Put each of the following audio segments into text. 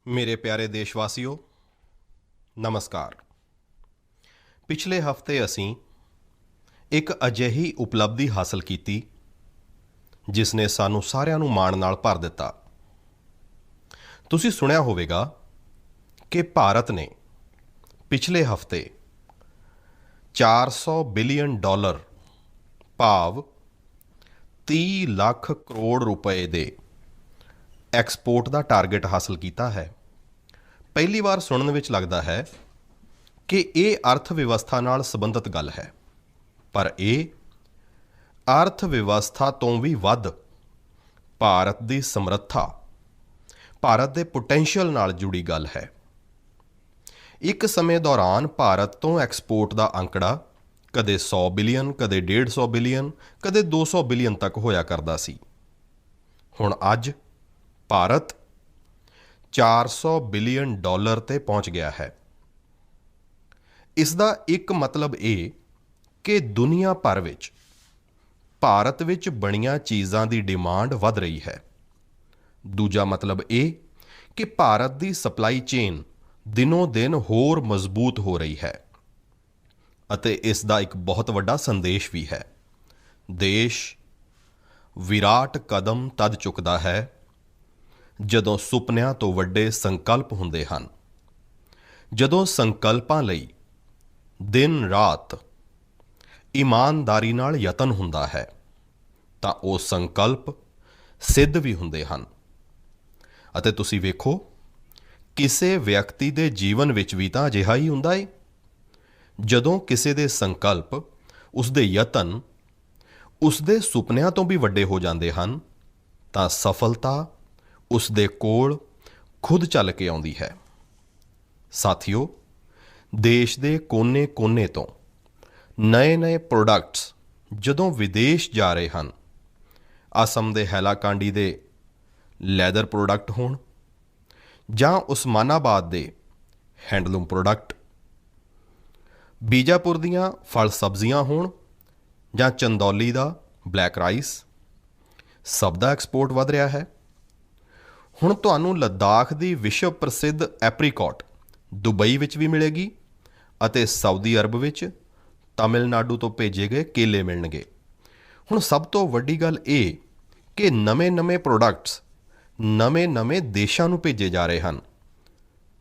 मेरे प्यारे देशवासियों, नमस्कार। पिछले हफ्ते ਅਸੀਂ ਇੱਕ ਅਜਿਹੀ ਉਪਲਬਧੀ ਹਾਸਲ ਕੀਤੀ ਜਿਸ ਨੇ ਸਾਨੂੰ ਸਾਰਿਆਂ ਨੂੰ ਮਾਣ ਨਾਲ ਭਰ ਦਿੱਤਾ। ਤੁਸੀਂ ਸੁਣਿਆ ਹੋਵੇਗਾ ਕਿ ਭਾਰਤ ਨੇ ਪਿਛਲੇ ਹਫਤੇ 400 ਬਿਲੀਅਨ ਡਾਲਰ ਭਾਵ 30 ਲੱਖ ਕਰੋੜ ਰੁਪਏ ਦੇ ਐਕਸਪੋਰਟ ਦਾ ਟਾਰਗੇਟ ਹਾਸਲ ਕੀਤਾ ਹੈ। ਪਹਿਲੀ ਵਾਰ ਸੁਣਨ ਵਿੱਚ ਲੱਗਦਾ ਹੈ ਕਿ ਇਹ ਅਰਥ ਵਿਵਸਥਾ ਨਾਲ ਸੰਬੰਧਿਤ ਗੱਲ ਹੈ, ਪਰ ਇਹ ਅਰਥ ਵਿਵਸਥਾ ਤੋਂ ਵੀ ਵੱਧ ਭਾਰਤ ਦੀ ਸਮਰੱਥਾ, ਭਾਰਤ ਦੇ ਪੋਟੈਂਸ਼ੀਅਲ ਨਾਲ ਜੁੜੀ ਗੱਲ ਹੈ। ਇੱਕ ਸਮੇਂ ਦੌਰਾਨ ਭਾਰਤ ਤੋਂ ਐਕਸਪੋਰਟ ਦਾ ਅੰਕੜਾ ਕਦੇ 100 ਬਿਲੀਅਨ, ਕਦੇ 150 ਬਿਲੀਅਨ, ਕਦੇ 200 ਬਿਲੀਅਨ ਤੱਕ ਹੋਇਆ ਕਰਦਾ ਸੀ। ਹੁਣ ਅੱਜ ਭਾਰਤ 400 ਬਿਲੀਅਨ ਡਾਲਰ ਤੇ ਪਹੁੰਚ ਗਿਆ ਹੈ। ਇਸ ਦਾ ਇੱਕ ਮਤਲਬ ਇਹ ਕਿ ਦੁਨੀਆ ਭਰ ਵਿੱਚ ਭਾਰਤ ਵਿੱਚ ਬਣੀਆਂ ਚੀਜ਼ਾਂ ਦੀ ਡਿਮਾਂਡ ਵਧ ਰਹੀ ਹੈ। ਦੂਜਾ ਮਤਲਬ ਇਹ ਕਿ ਭਾਰਤ ਦੀ ਸਪਲਾਈ ਚੇਨ ਦਿਨੋਂ ਦਿਨ ਹੋਰ ਮਜ਼ਬੂਤ ਹੋ ਰਹੀ ਹੈ ਅਤੇ ਇਸ ਦਾ ਇੱਕ ਬਹੁਤ ਵੱਡਾ ਸੰਦੇਸ਼ ਵੀ ਹੈ। ਦੇਸ਼ ਵਿਰਾਟ ਕਦਮ ਤਦ ਚੁੱਕਦਾ ਹੈ ਜਦੋਂ ਸੁਪਨਿਆਂ ਤੋਂ ਵੱਡੇ ਸੰਕਲਪ ਹੁੰਦੇ ਹਨ। ਜਦੋਂ ਸੰਕਲਪਾਂ ਲਈ ਦਿਨ ਰਾਤ ਇਮਾਨਦਾਰੀ ਨਾਲ ਯਤਨ ਹੁੰਦਾ ਹੈ ਤਾਂ ਉਹ ਸੰਕਲਪ ਸਿੱਧ ਵੀ ਹੁੰਦੇ ਹਨ। ਅਤੇ ਤੁਸੀਂ ਵੇਖੋ, ਕਿਸੇ ਵਿਅਕਤੀ ਦੇ ਜੀਵਨ ਵਿੱਚ ਵੀ ਤਾਂ ਅਜਿਹਾ ਹੀ ਹੁੰਦਾ ਹੈ। ਜਦੋਂ ਕਿਸੇ ਦੇ ਸੰਕਲਪ, ਉਸਦੇ ਯਤਨ, ਉਸਦੇ ਸੁਪਨਿਆਂ ਤੋਂ ਵੀ ਵੱਡੇ ਹੋ ਜਾਂਦੇ ਹਨ ਤਾਂ ਸਫਲਤਾ ਉਸ ਦੇ ਕੋਲ ਖੁਦ ਚੱਲ ਕੇ ਆਉਂਦੀ ਹੈ। ਸਾਥੀਓ, ਦੇਸ਼ ਦੇ ਕੋਨੇ-ਕੋਨੇ ਤੋਂ ਨਏ-ਨਏ ਪ੍ਰੋਡਕਟਸ ਜਦੋਂ ਵਿਦੇਸ਼ ਜਾ ਰਹੇ ਹਨ, ਅਸਮ ਦੇ ਹੈਲਾਕਾਂਡੀ ਦੇ ਲੈਦਰ ਪ੍ਰੋਡਕਟ ਹੋਣ ਜਾਂ ਉਸਮਾਨਾਬਾਦ ਦੇ ਹੈਂਡਲੂਮ ਪ੍ਰੋਡਕਟ, ਬੀਜਾਪੁਰ ਦੀਆਂ ਫਲ ਸਬਜ਼ੀਆਂ ਹੋਣ ਜਾਂ ਚੰਦੌਲੀ ਦਾ ਬਲੈਕ ਰਾਈਸ, ਸਭ ਦਾ ਐਕਸਪੋਰਟ ਵਧ ਰਿਹਾ ਹੈ। ਹੁਣ ਤੁਹਾਨੂੰ ਲੱਦਾਖ ਦੀ ਵਿਸ਼ਵ ਪ੍ਰਸਿੱਧ ਐਪਰੀਕੋਟ ਦੁਬਈ ਵਿੱਚ ਵੀ ਮਿਲੇਗੀ ਅਤੇ ਸਾਊਦੀ ਅਰਬ ਵਿੱਚ ਤਾਮਿਲਨਾਡੂ ਤੋਂ ਭੇਜੇ ਗਏ ਕੇਲੇ ਮਿਲਣਗੇ। ਹੁਣ ਸਭ ਤੋਂ ਵੱਡੀ ਗੱਲ ਇਹ ਕਿ ਨਵੇਂ-ਨਵੇਂ ਪ੍ਰੋਡਕਟਸ ਨਵੇਂ-ਨਵੇਂ ਦੇਸ਼ਾਂ ਨੂੰ ਭੇਜੇ ਜਾ ਰਹੇ ਹਨ।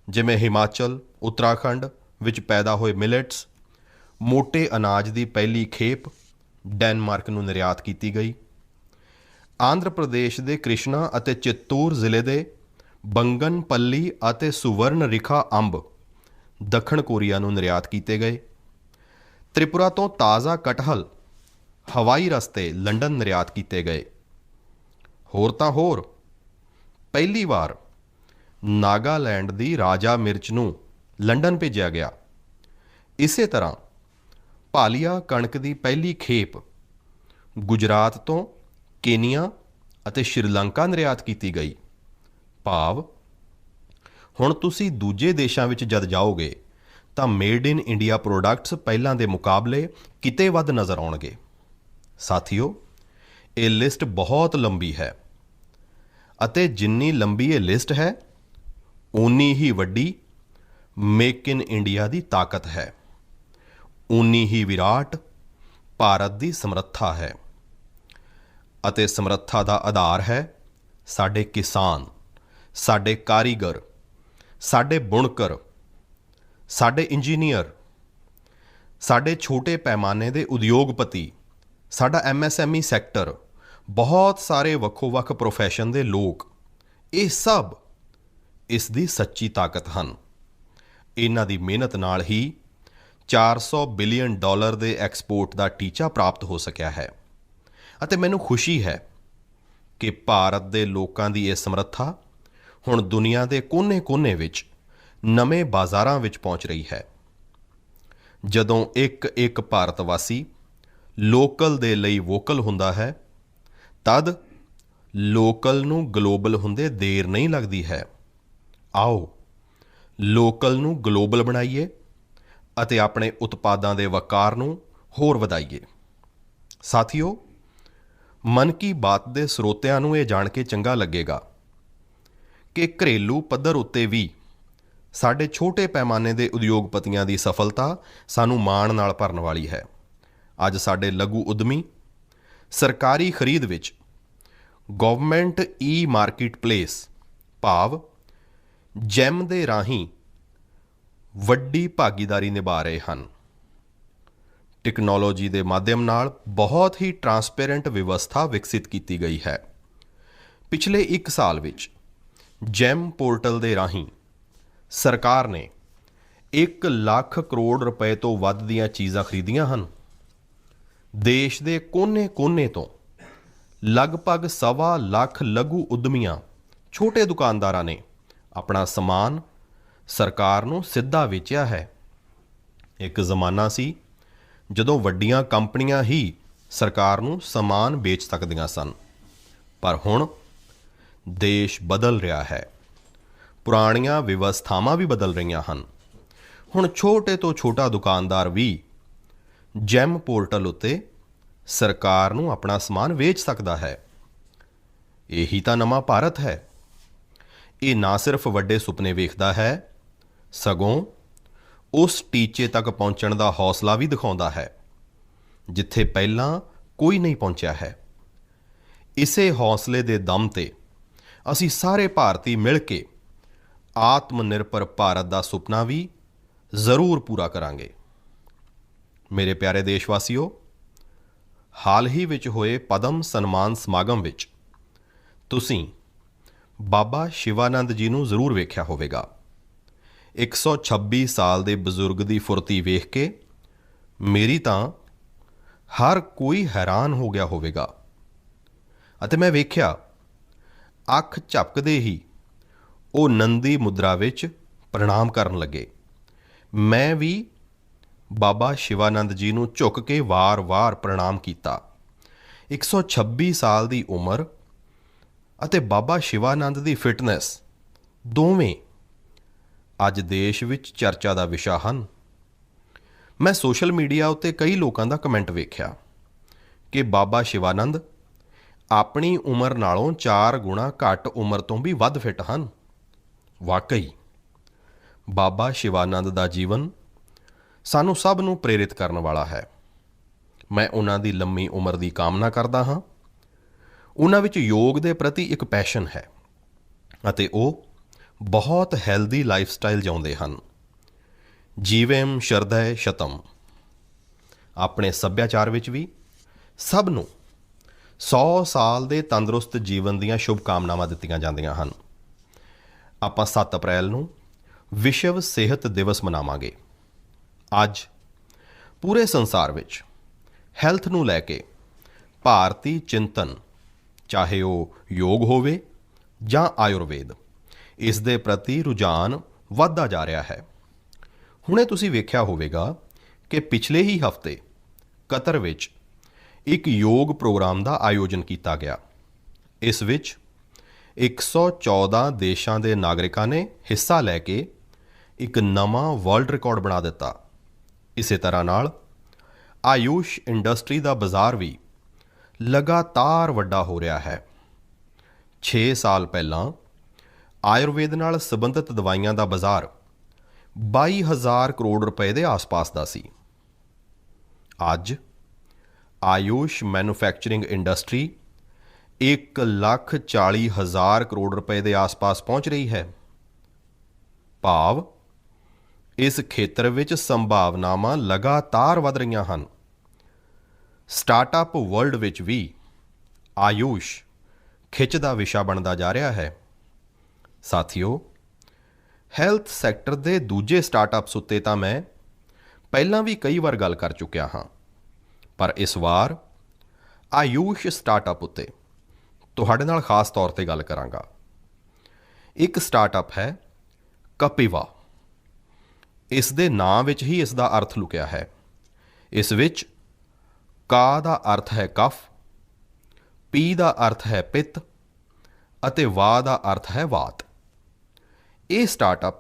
ਜਿਵੇਂ ਹਿਮਾਚਲ, ਉੱਤਰਾਖੰਡ ਵਿੱਚ ਪੈਦਾ ਹੋਏ ਮਿਲਟਸ, ਮੋਟੇ ਅਨਾਜ ਦੀ ਪਹਿਲੀ ਖੇਪ ਡੈਨਮਾਰਕ ਨੂੰ ਨਿਰਯਾਤ ਕੀਤੀ ਗਈ। ਆਂਧਰਾ ਪ੍ਰਦੇਸ਼ ਦੇ ਕ੍ਰਿਸ਼ਨਾ ਅਤੇ ਚਿੱਤੂਰ ਜ਼ਿਲ੍ਹੇ ਦੇ ਬੰਗਨਪੱਲੀ ਅਤੇ ਸੁਵਰਨਰਿਖਾ ਅੰਬ ਦੱਖਣ ਕੋਰੀਆ ਨੂੰ ਨਿਰਯਾਤ ਕੀਤੇ ਗਏ। ਤ੍ਰਿਪੁਰਾ ਤੋਂ ਤਾਜ਼ਾ ਕਟਹਲ ਹਵਾਈ ਰਸਤੇ ਲੰਡਨ ਨਿਰਯਾਤ ਕੀਤੇ ਗਏ। ਹੋਰ ਤਾਂ ਹੋਰ, ਪਹਿਲੀ ਵਾਰ ਨਾਗਾਲੈਂਡ ਦੀ ਰਾਜਾ ਮਿਰਚ ਨੂੰ ਲੰਡਨ ਭੇਜਿਆ ਗਿਆ। ਇਸੇ ਤਰ੍ਹਾਂ ਭਾਲੀਆ ਕਣਕ ਦੀ ਪਹਿਲੀ ਖੇਪ ਗੁਜਰਾਤ ਤੋਂ ਕੇਨੀਆ ਅਤੇ ਸ਼੍ਰੀਲੰਕਾ ਨਿਰਯਾਤ ਕੀਤੀ ਗਈ। ਭਾਵ ਹੁਣ ਤੁਸੀਂ ਦੂਜੇ ਦੇਸ਼ਾਂ ਵਿੱਚ ਜਦ ਜਾਓਗੇ ਤਾਂ ਮੇਡ ਇਨ ਇੰਡੀਆ ਪ੍ਰੋਡਕਟਸ ਪਹਿਲਾਂ ਦੇ ਮੁਕਾਬਲੇ ਕਿਤੇ ਵੱਧ ਨਜ਼ਰ ਆਉਣਗੇ। ਸਾਥੀਓ, ਇਹ ਲਿਸਟ ਬਹੁਤ ਲੰਬੀ ਹੈ ਅਤੇ ਜਿੰਨੀ ਲੰਬੀ ਇਹ ਲਿਸਟ ਹੈ, ਓਨੀ ਹੀ ਵੱਡੀ ਮੇਕ ਇਨ ਇੰਡੀਆ ਦੀ ਤਾਕਤ ਹੈ, ਓਨੀ ਹੀ ਵਿਰਾਟ ਭਾਰਤ ਦੀ ਸਮਰੱਥਾ ਹੈ। ਅਤੇ ਸਮਰੱਥਾ ਦਾ ਆਧਾਰ ਹੈ ਸਾਡੇ ਕਿਸਾਨ, ਸਾਡੇ ਕਾਰੀਗਰ, ਸਾਡੇ ਬੁਣਕਰ, ਸਾਡੇ ਇੰਜੀਨੀਅਰ, ਸਾਡੇ ਛੋਟੇ ਪੈਮਾਨੇ ਦੇ ਉਦਯੋਗਪਤੀ, ਸਾਡਾ MSME ਸੈਕਟਰ, ਬਹੁਤ ਸਾਰੇ ਵੱਖੋ-ਵੱਖ ਪ੍ਰੋਫੈਸ਼ਨ ਦੇ ਲੋਕ। ਇਹ ਸਭ ਇਸ ਦੀ ਸੱਚੀ ਤਾਕਤ ਹਨ। ਇਹਨਾਂ ਦੀ ਮਿਹਨਤ ਨਾਲ ਹੀ 400 ਬਿਲੀਅਨ ਡਾਲਰ ਦੇ ਐਕਸਪੋਰਟ ਦਾ ਟੀਚਾ ਪ੍ਰਾਪਤ ਹੋ ਸਕਿਆ ਹੈ। ਅਤੇ ਮੈਨੂੰ ਖੁਸ਼ੀ ਹੈ ਕਿ ਭਾਰਤ ਦੇ ਲੋਕਾਂ ਦੀ ਇਹ ਸਮਰੱਥਾ ਹੁਣ ਦੁਨੀਆ ਦੇ ਕੋਨੇ-ਕੋਨੇ ਵਿੱਚ ਨਵੇਂ ਬਾਜ਼ਾਰਾਂ ਵਿੱਚ ਪਹੁੰਚ ਰਹੀ ਹੈ। ਜਦੋਂ ਇੱਕ ਭਾਰਤ ਵਾਸੀ ਲੋਕਲ ਦੇ ਲਈ ਵੋਕਲ ਹੁੰਦਾ ਹੈ, ਤਦ ਲੋਕਲ ਨੂੰ ਗਲੋਬਲ ਹੁੰਦੇ ਦੇਰ ਨਹੀਂ ਲੱਗਦੀ ਹੈ। ਆਓ ਲੋਕਲ ਨੂੰ ਗਲੋਬਲ ਬਣਾਈਏ ਅਤੇ ਆਪਣੇ ਉਤਪਾਦਾਂ ਦੇ ਵਕਾਰ ਨੂੰ ਹੋਰ ਵਧਾਈਏ। ਸਾਥੀਓ, ਮਨ ਕੀ ਬਾਤ ਦੇ ਸਰੋਤਿਆਂ ਨੂੰ ਇਹ ਜਾਣ ਕੇ ਚੰਗਾ ਲੱਗੇਗਾ ਕਿ ਘਰੇਲੂ ਪੱਧਰ ਉੱਤੇ ਵੀ ਸਾਡੇ ਛੋਟੇ ਪੈਮਾਨੇ ਦੇ ਉਦਯੋਗਪਤੀਆਂ ਦੀ ਸਫਲਤਾ ਸਾਨੂੰ ਮਾਣ ਨਾਲ ਭਰਨ ਵਾਲੀ ਹੈ। ਅੱਜ ਸਾਡੇ ਲਘੂ ਉਦਮੀ ਸਰਕਾਰੀ ਖਰੀਦ ਵਿੱਚ ਗਵਰਨਮੈਂਟ ਈ ਮਾਰਕੀਟ ਪਲੇਸ ਭਾਵ ਜੈਮ ਦੇ ਰਾਹੀਂ ਵੱਡੀ ਭਾਗੀਦਾਰੀ ਨਿਭਾ ਰਹੇ ਹਨ। ਟੈਕਨੋਲੋਜੀ ਦੇ ਮਾਧਿਅਮ ਨਾਲ ਬਹੁਤ ਹੀ ਟਰਾਂਸਪੇਰੈਂਟ ਵਿਵਸਥਾ ਵਿਕਸਿਤ ਕੀਤੀ ਗਈ ਹੈ। ਪਿਛਲੇ 1 ਸਾਲ ਵਿੱਚ ਜੈਮ ਪੋਰਟਲ ਦੇ ਰਾਹੀਂ ਸਰਕਾਰ ਨੇ 1 ਲੱਖ ਕਰੋੜ ਰੁਪਏ ਤੋਂ ਵੱਧ ਦੀਆਂ ਚੀਜ਼ਾਂ ਖਰੀਦੀਆਂ ਹਨ। ਦੇਸ਼ ਦੇ ਕੋਨੇ-ਕੋਨੇ ਤੋਂ ਲਗਭਗ 1.25 ਲੱਖ ਲਘੂ ਉਦਮੀਆਂ, ਛੋਟੇ ਦੁਕਾਨਦਾਰਾਂ ਨੇ ਆਪਣਾ ਸਮਾਨ ਸਰਕਾਰ ਨੂੰ ਸਿੱਧਾ ਵੇਚਿਆ ਹੈ। ਇੱਕ ਜ਼ਮਾਨਾ ਸੀ ਜਦੋਂ ਵੱਡੀਆਂ ਕੰਪਨੀਆਂ ਹੀ ਸਰਕਾਰ ਨੂੰ ਸਮਾਨ ਵੇਚ ਸਕਦੀਆਂ ਸਨ, ਪਰ ਹੁਣ ਦੇਸ਼ ਬਦਲ ਰਿਹਾ ਹੈ। ਪੁਰਾਣੀਆਂ ਵਿਵਸਥਾਵਾਂ ਵੀ ਬਦਲ ਰਹੀਆਂ ਹਨ। ਹੁਣ ਛੋਟੇ ਤੋਂ ਛੋਟਾ ਦੁਕਾਨਦਾਰ ਵੀ ਜੈਮ ਪੋਰਟਲ ਉੱਤੇ ਸਰਕਾਰ ਨੂੰ ਆਪਣਾ ਸਮਾਨ ਵੇਚ ਸਕਦਾ ਹੈ। ਇਹੀ ਤਾਂ ਨਵਾਂ ਭਾਰਤ ਹੈ। ਇਹ ਨਾ ਸਿਰਫ ਵੱਡੇ ਸੁਪਨੇ ਵੇਖਦਾ ਹੈ, ਸਗੋਂ ਉਸ ਟੀਚੇ ਤੱਕ ਪਹੁੰਚਣ ਦਾ ਹੌਸਲਾ ਵੀ ਦਿਖਾਉਂਦਾ ਹੈ ਜਿੱਥੇ ਪਹਿਲਾਂ ਕੋਈ ਨਹੀਂ ਪਹੁੰਚਿਆ ਹੈ। ਇਸੇ ਹੌਸਲੇ ਦੇ ਦਮ ਤੇ ਅਸੀਂ ਸਾਰੇ ਭਾਰਤੀ ਮਿਲ ਕੇ ਆਤਮ ਨਿਰਭਰ ਭਾਰਤ ਦਾ ਸੁਪਨਾ ਵੀ ਜ਼ਰੂਰ ਪੂਰਾ ਕਰਾਂਗੇ। ਮੇਰੇ ਪਿਆਰੇ ਦੇਸ਼ਵਾਸੀਓ, ਹਾਲ ਹੀ ਵਿੱਚ ਹੋਏ ਪਦਮ ਸਨਮਾਨ ਸਮਾਗਮ ਵਿੱਚ ਤੁਸੀਂ ਬਾਬਾ ਸ਼ਿਵਾਨੰਦ ਜੀ ਨੂੰ ਜ਼ਰੂਰ ਵੇਖਿਆ ਹੋਵੇਗਾ। 126 ਸਾਲ ਦੇ ਬਜ਼ੁਰਗ ਦੀ ਫੁਰਤੀ ਵੇਖ ਕੇ ਮੇਰੀ ਤਾਂ ਹਰ ਕੋਈ ਹੈਰਾਨ ਹੋ ਗਿਆ ਹੋਵੇਗਾ। ਅਤੇ ਮੈਂ ਵੇਖਿਆ ਅੱਖ ਝਪਕਦੇ ਹੀ ਉਹ ਨੰਦੀ ਮੁਦਰਾ ਵਿੱਚ ਪ੍ਰਣਾਮ ਕਰਨ ਲੱਗੇ। ਮੈਂ ਵੀ ਬਾਬਾ ਸ਼ਿਵਾਨੰਦ ਜੀ ਨੂੰ ਝੁੱਕ ਕੇ ਵਾਰ-ਵਾਰ ਪ੍ਰਣਾਮ ਕੀਤਾ। 126 ਸਾਲ ਦੀ ਉਮਰ ਅਤੇ ਬਾਬਾ ਸ਼ਿਵਾਨੰਦ ਦੀ ਫਿਟਨੈਸ ਦੋਵੇਂ ਅੱਜ ਦੇਸ਼ ਵਿੱਚ ਚਰਚਾ ਦਾ ਵਿਸ਼ਾ ਹਨ। ਮੈਂ ਸੋਸ਼ਲ ਮੀਡੀਆ ਉੱਤੇ ਕਈ ਲੋਕਾਂ ਦਾ ਕਮੈਂਟ ਵੇਖਿਆ ਕਿ ਬਾਬਾ ਸ਼ਿਵਾਨੰਦ ਆਪਣੀ ਉਮਰ ਨਾਲੋਂ 4 ਗੁਣਾ ਘੱਟ ਉਮਰ ਤੋਂ ਵੀ ਵੱਧ ਫਿੱਟ ਹਨ। ਵਾਕਈ ਬਾਬਾ ਸ਼ਿਵਾਨੰਦ ਦਾ ਜੀਵਨ ਸਾਨੂੰ ਸਭ ਨੂੰ ਪ੍ਰੇਰਿਤ ਕਰਨ ਵਾਲਾ ਹੈ। ਮੈਂ ਉਹਨਾਂ ਦੀ ਲੰਮੀ ਉਮਰ ਦੀ ਕਾਮਨਾ ਕਰਦਾ ਹਾਂ। ਉਹਨਾਂ ਵਿੱਚ ਯੋਗ ਦੇ ਪ੍ਰਤੀ ਇੱਕ ਪੈਸ਼ਨ ਹੈ ਅਤੇ ਉਹ ਬਹੁਤ ਹੈਲਦੀ ਲਾਈਫ ਸਟਾਈਲ ਜਿਉਂਦੇ ਹਨ। ਜੀਵੈਮ ਸ਼ਰਧੈ ਸ਼ਤਮ। ਆਪਣੇ ਸੱਭਿਆਚਾਰ ਵਿੱਚ ਵੀ ਸਭ ਨੂੰ 100 ਸਾਲ ਦੇ ਤੰਦਰੁਸਤ ਜੀਵਨ ਦੀਆਂ ਸ਼ੁਭ ਕਾਮਨਾਵਾਂ ਦਿੱਤੀਆਂ ਜਾਂਦੀਆਂ ਹਨ। ਆਪਾਂ 7 ਅਪ੍ਰੈਲ ਨੂੰ ਵਿਸ਼ਵ ਸਿਹਤ ਦਿਵਸ ਮਨਾਵਾਂਗੇ। ਅੱਜ ਪੂਰੇ ਸੰਸਾਰ ਵਿੱਚ ਹੈਲਥ ਨੂੰ ਲੈ ਕੇ ਭਾਰਤੀ ਚਿੰਤਨ, ਚਾਹੇ ਉਹ ਯੋਗ ਹੋਵੇ ਜਾਂ ਆਯੁਰਵੇਦ, ਇਸ ਦੇ ਪ੍ਰਤੀ ਰੁਝਾਨ ਵੱਧਦਾ ਜਾ ਰਿਹਾ ਹੈ। ਹੁਣੇ ਤੁਸੀਂ ਵੇਖਿਆ ਹੋਵੇਗਾ ਕਿ ਪਿਛਲੇ ਹੀ ਹਫ਼ਤੇ ਕਤਰ ਵਿੱਚ ਇੱਕ ਯੋਗ ਪ੍ਰੋਗਰਾਮ ਦਾ ਆਯੋਜਨ ਕੀਤਾ ਗਿਆ। ਇਸ ਵਿੱਚ 114 ਦੇਸ਼ਾਂ ਦੇ ਨਾਗਰਿਕਾਂ ਨੇ ਹਿੱਸਾ ਲੈ ਕੇ ਇੱਕ ਨਵਾਂ ਵਰਲਡ ਰਿਕਾਰਡ ਬਣਾ ਦਿੱਤਾ। ਇਸੇ ਤਰ੍ਹਾਂ ਨਾਲ ਆਯੂਸ਼ ਇੰਡਸਟਰੀ ਦਾ ਬਾਜ਼ਾਰ ਵੀ ਲਗਾਤਾਰ ਵੱਡਾ ਹੋ ਰਿਹਾ ਹੈ। 6 ਸਾਲ ਪਹਿਲਾਂ ਆਯੁਰਵੇਦ ਨਾਲ ਸੰਬੰਧਿਤ ਦਵਾਈਆਂ ਦਾ ਬਾਜ਼ਾਰ 22,000 ਕਰੋੜ ਰੁਪਏ ਦੇ ਆਸ-ਪਾਸ ਦਾ ਸੀ। ਅੱਜ ਆਯੂਸ਼ ਮੈਨੂਫੈਕਚਰਿੰਗ ਇੰਡਸਟਰੀ 1,40,000 ਕਰੋੜ ਰੁਪਏ ਦੇ ਆਸ-ਪਾਸ ਪਹੁੰਚ ਰਹੀ ਹੈ। ਭਾਵ ਇਸ ਖੇਤਰ ਵਿੱਚ ਸੰਭਾਵਨਾਵਾਂ ਲਗਾਤਾਰ ਵਧ ਰਹੀਆਂ ਹਨ। ਸਟਾਰਟਅਪ ਵਰਲਡ ਵਿੱਚ ਵੀ ਆਯੂਸ਼ ਖਿੱਚ ਦਾ ਵਿਸ਼ਾ ਬਣਦਾ ਜਾ ਰਿਹਾ ਹੈ। ਸਾਥੀਓ, ਹੈਲਥ ਸੈਕਟਰ ਦੇ ਦੂਜੇ ਸਟਾਰਟਅਪਸ ਉੱਤੇ ਤਾਂ ਮੈਂ ਪਹਿਲਾਂ ਵੀ ਕਈ ਵਾਰ ਗੱਲ ਕਰ ਚੁੱਕਿਆ ਹਾਂ, ਪਰ ਇਸ ਵਾਰ ਆਯੂਸ਼ ਸਟਾਰਟਅਪ ਉੱਤੇ ਤੁਹਾਡੇ ਨਾਲ ਖਾਸ ਤੌਰ ਤੇ ਗੱਲ ਕਰਾਂਗਾ। ਇੱਕ ਸਟਾਰਟਅਪ ਹੈ ਕਪਿਵਾ। ਇਸ ਦੇ ਨਾਂ ਵਿੱਚ ਹੀ ਇਸ ਦਾ ਅਰਥ ਲੁਕਿਆ ਹੈ। ਇਸ ਵਿੱਚ ਕਾ ਦਾ ਅਰਥ ਹੈ ਕਫ, ਪੀ ਦਾ ਅਰਥ ਹੈ ਪਿੱਤ ਅਤੇ ਵਾ ਦਾ ਅਰਥ ਹੈ ਵਾਤ। ਇਹ ਸਟਾਰਟਅਪ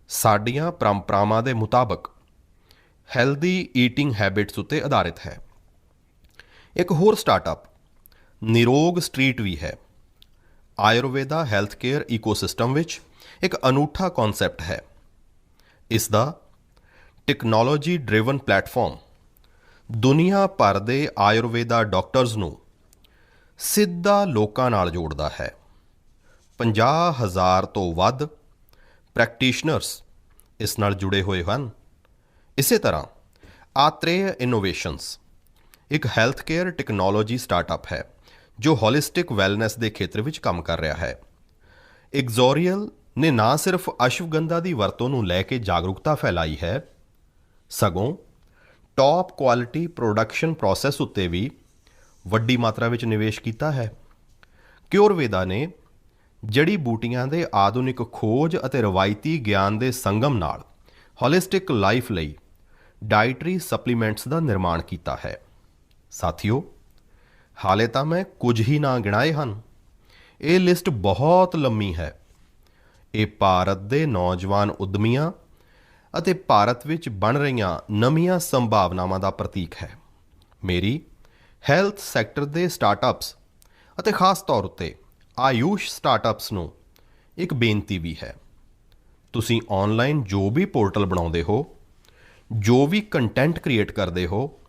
ਸਾਡੀਆਂ ਪਰੰਪਰਾਵਾਂ ਦੇ ਮੁਤਾਬਕ ਹੈਲਦੀ ਈਟਿੰਗ ਹੈਬਿਟਸ ਉੱਤੇ ਆਧਾਰਿਤ ਹੈ। ਇੱਕ ਹੋਰ ਸਟਾਰਟਅਪ ਨਿਰੋਗ ਸਟਰੀਟ ਵੀ ਹੈ। ਆਯੁਰਵੇਦਾ ਹੈਲਥ ਕੇਅਰ ਈਕੋਸਿਸਟਮ ਵਿੱਚ ਇੱਕ ਅਨੂਠਾ ਕਨਸੈਪਟ ਹੈ। ਇਸ ਦਾ ਟੈਕਨੋਲੋਜੀ ਡਰਿਵਨ ਪਲੇਟਫਾਰਮ ਦੁਨੀਆ ਭਰ ਦੇ ਆਯੁਰਵੇਦਾ ਡਾਕਟਰਸ ਨੂੰ ਸਿੱਧਾ ਲੋਕਾਂ ਨਾਲ ਜੋੜਦਾ ਹੈ। 50,000 ਤੋਂ ਵੱਧ ਪ੍ਰੈਕਟੀਸ਼ਨਰਸ ਇਸ ਨਾਲ ਜੁੜੇ ਹੋਏ ਹਨ। ਇਸੇ ਤਰ੍ਹਾਂ ਆਤ੍ਰੇय ਇਨੋਵੇਸ਼ਨਸ ਇੱਕ ਹੈਲਥ ਕੇਅਰ ਟੈਕਨੋਲੋਜੀ ਸਟਾਰਟਅਪ ਹੈ ਜੋ ਹੋਲਿਸਟਿਕ ਵੈਲਨੈਸ ਦੇ ਖੇਤਰ ਵਿੱਚ ਕੰਮ ਕਰ ਰਿਹਾ ਹੈ। ਇਗਜ਼ੋਰੀਅਲ ਨੇ ਨਾ ਸਿਰਫ ਅਸ਼ਵਗੰਧਾ ਦੀ ਵਰਤੋਂ ਨੂੰ ਲੈ ਕੇ ਜਾਗਰੂਕਤਾ ਫੈਲਾਈ ਹੈ, ਸਗੋਂ ਟੌਪ ਕੁਆਲਿਟੀ ਪ੍ਰੋਡਕਸ਼ਨ ਪ੍ਰੋਸੈਸ ਉੱਤੇ ਵੀ ਵੱਡੀ ਮਾਤਰਾ ਵਿੱਚ ਨਿਵੇਸ਼ ਕੀਤਾ ਹੈ। ਕਿਉਰਵੇਦਾ ਨੇ ਜੜੀ ਬੂਟੀਆਂ ਦੇ ਆਧੁਨਿਕ ਖੋਜ ਅਤੇ ਰਵਾਇਤੀ ਗਿਆਨ ਦੇ ਸੰਗਮ ਨਾਲ ਹੋਲਿਸਟਿਕ ਲਾਈਫ ਲਈ ਡਾਈਟਰੀ ਸਪਲੀਮੈਂਟਸ ਦਾ ਨਿਰਮਾਣ ਕੀਤਾ ਹੈ। ਸਾਥੀਓ, ਹਾਲੇ ਤਾਂ ਮੈਂ ਕੁਝ ਹੀ ਨਾਂ ਗਿਣਾਏ ਹਨ। ਇਹ ਲਿਸਟ ਬਹੁਤ ਲੰਮੀ ਹੈ। ਇਹ ਭਾਰਤ ਦੇ ਨੌਜਵਾਨ ਉੱਦਮੀਆਂ ਅਤੇ ਭਾਰਤ ਵਿੱਚ ਬਣ ਰਹੀਆਂ ਨਵੀਆਂ ਸੰਭਾਵਨਾਵਾਂ ਦਾ ਪ੍ਰਤੀਕ ਹੈ। ਮੇਰੀ ਹੈਲਥ ਸੈਕਟਰ ਦੇ ਸਟਾਰਟਅਪਸ ਅਤੇ ਖਾਸ ਤੌਰ ਉੱਤੇ ਆਯੂਸ਼ ਸਟਾਰਟਅਪਸ ਨੂੰ ਇੱਕ ਬੇਨਤੀ ਵੀ ਹੈ। ਤੁਸੀਂ ਆਨਲਾਈਨ ਜੋ ਵੀ ਪੋਰਟਲ ਬਣਾਉਂਦੇ ਹੋ, ਜੋ ਵੀ ਕੰਟੈਂਟ ਕ੍ਰੀਏਟ ਕਰਦੇ ਹੋ,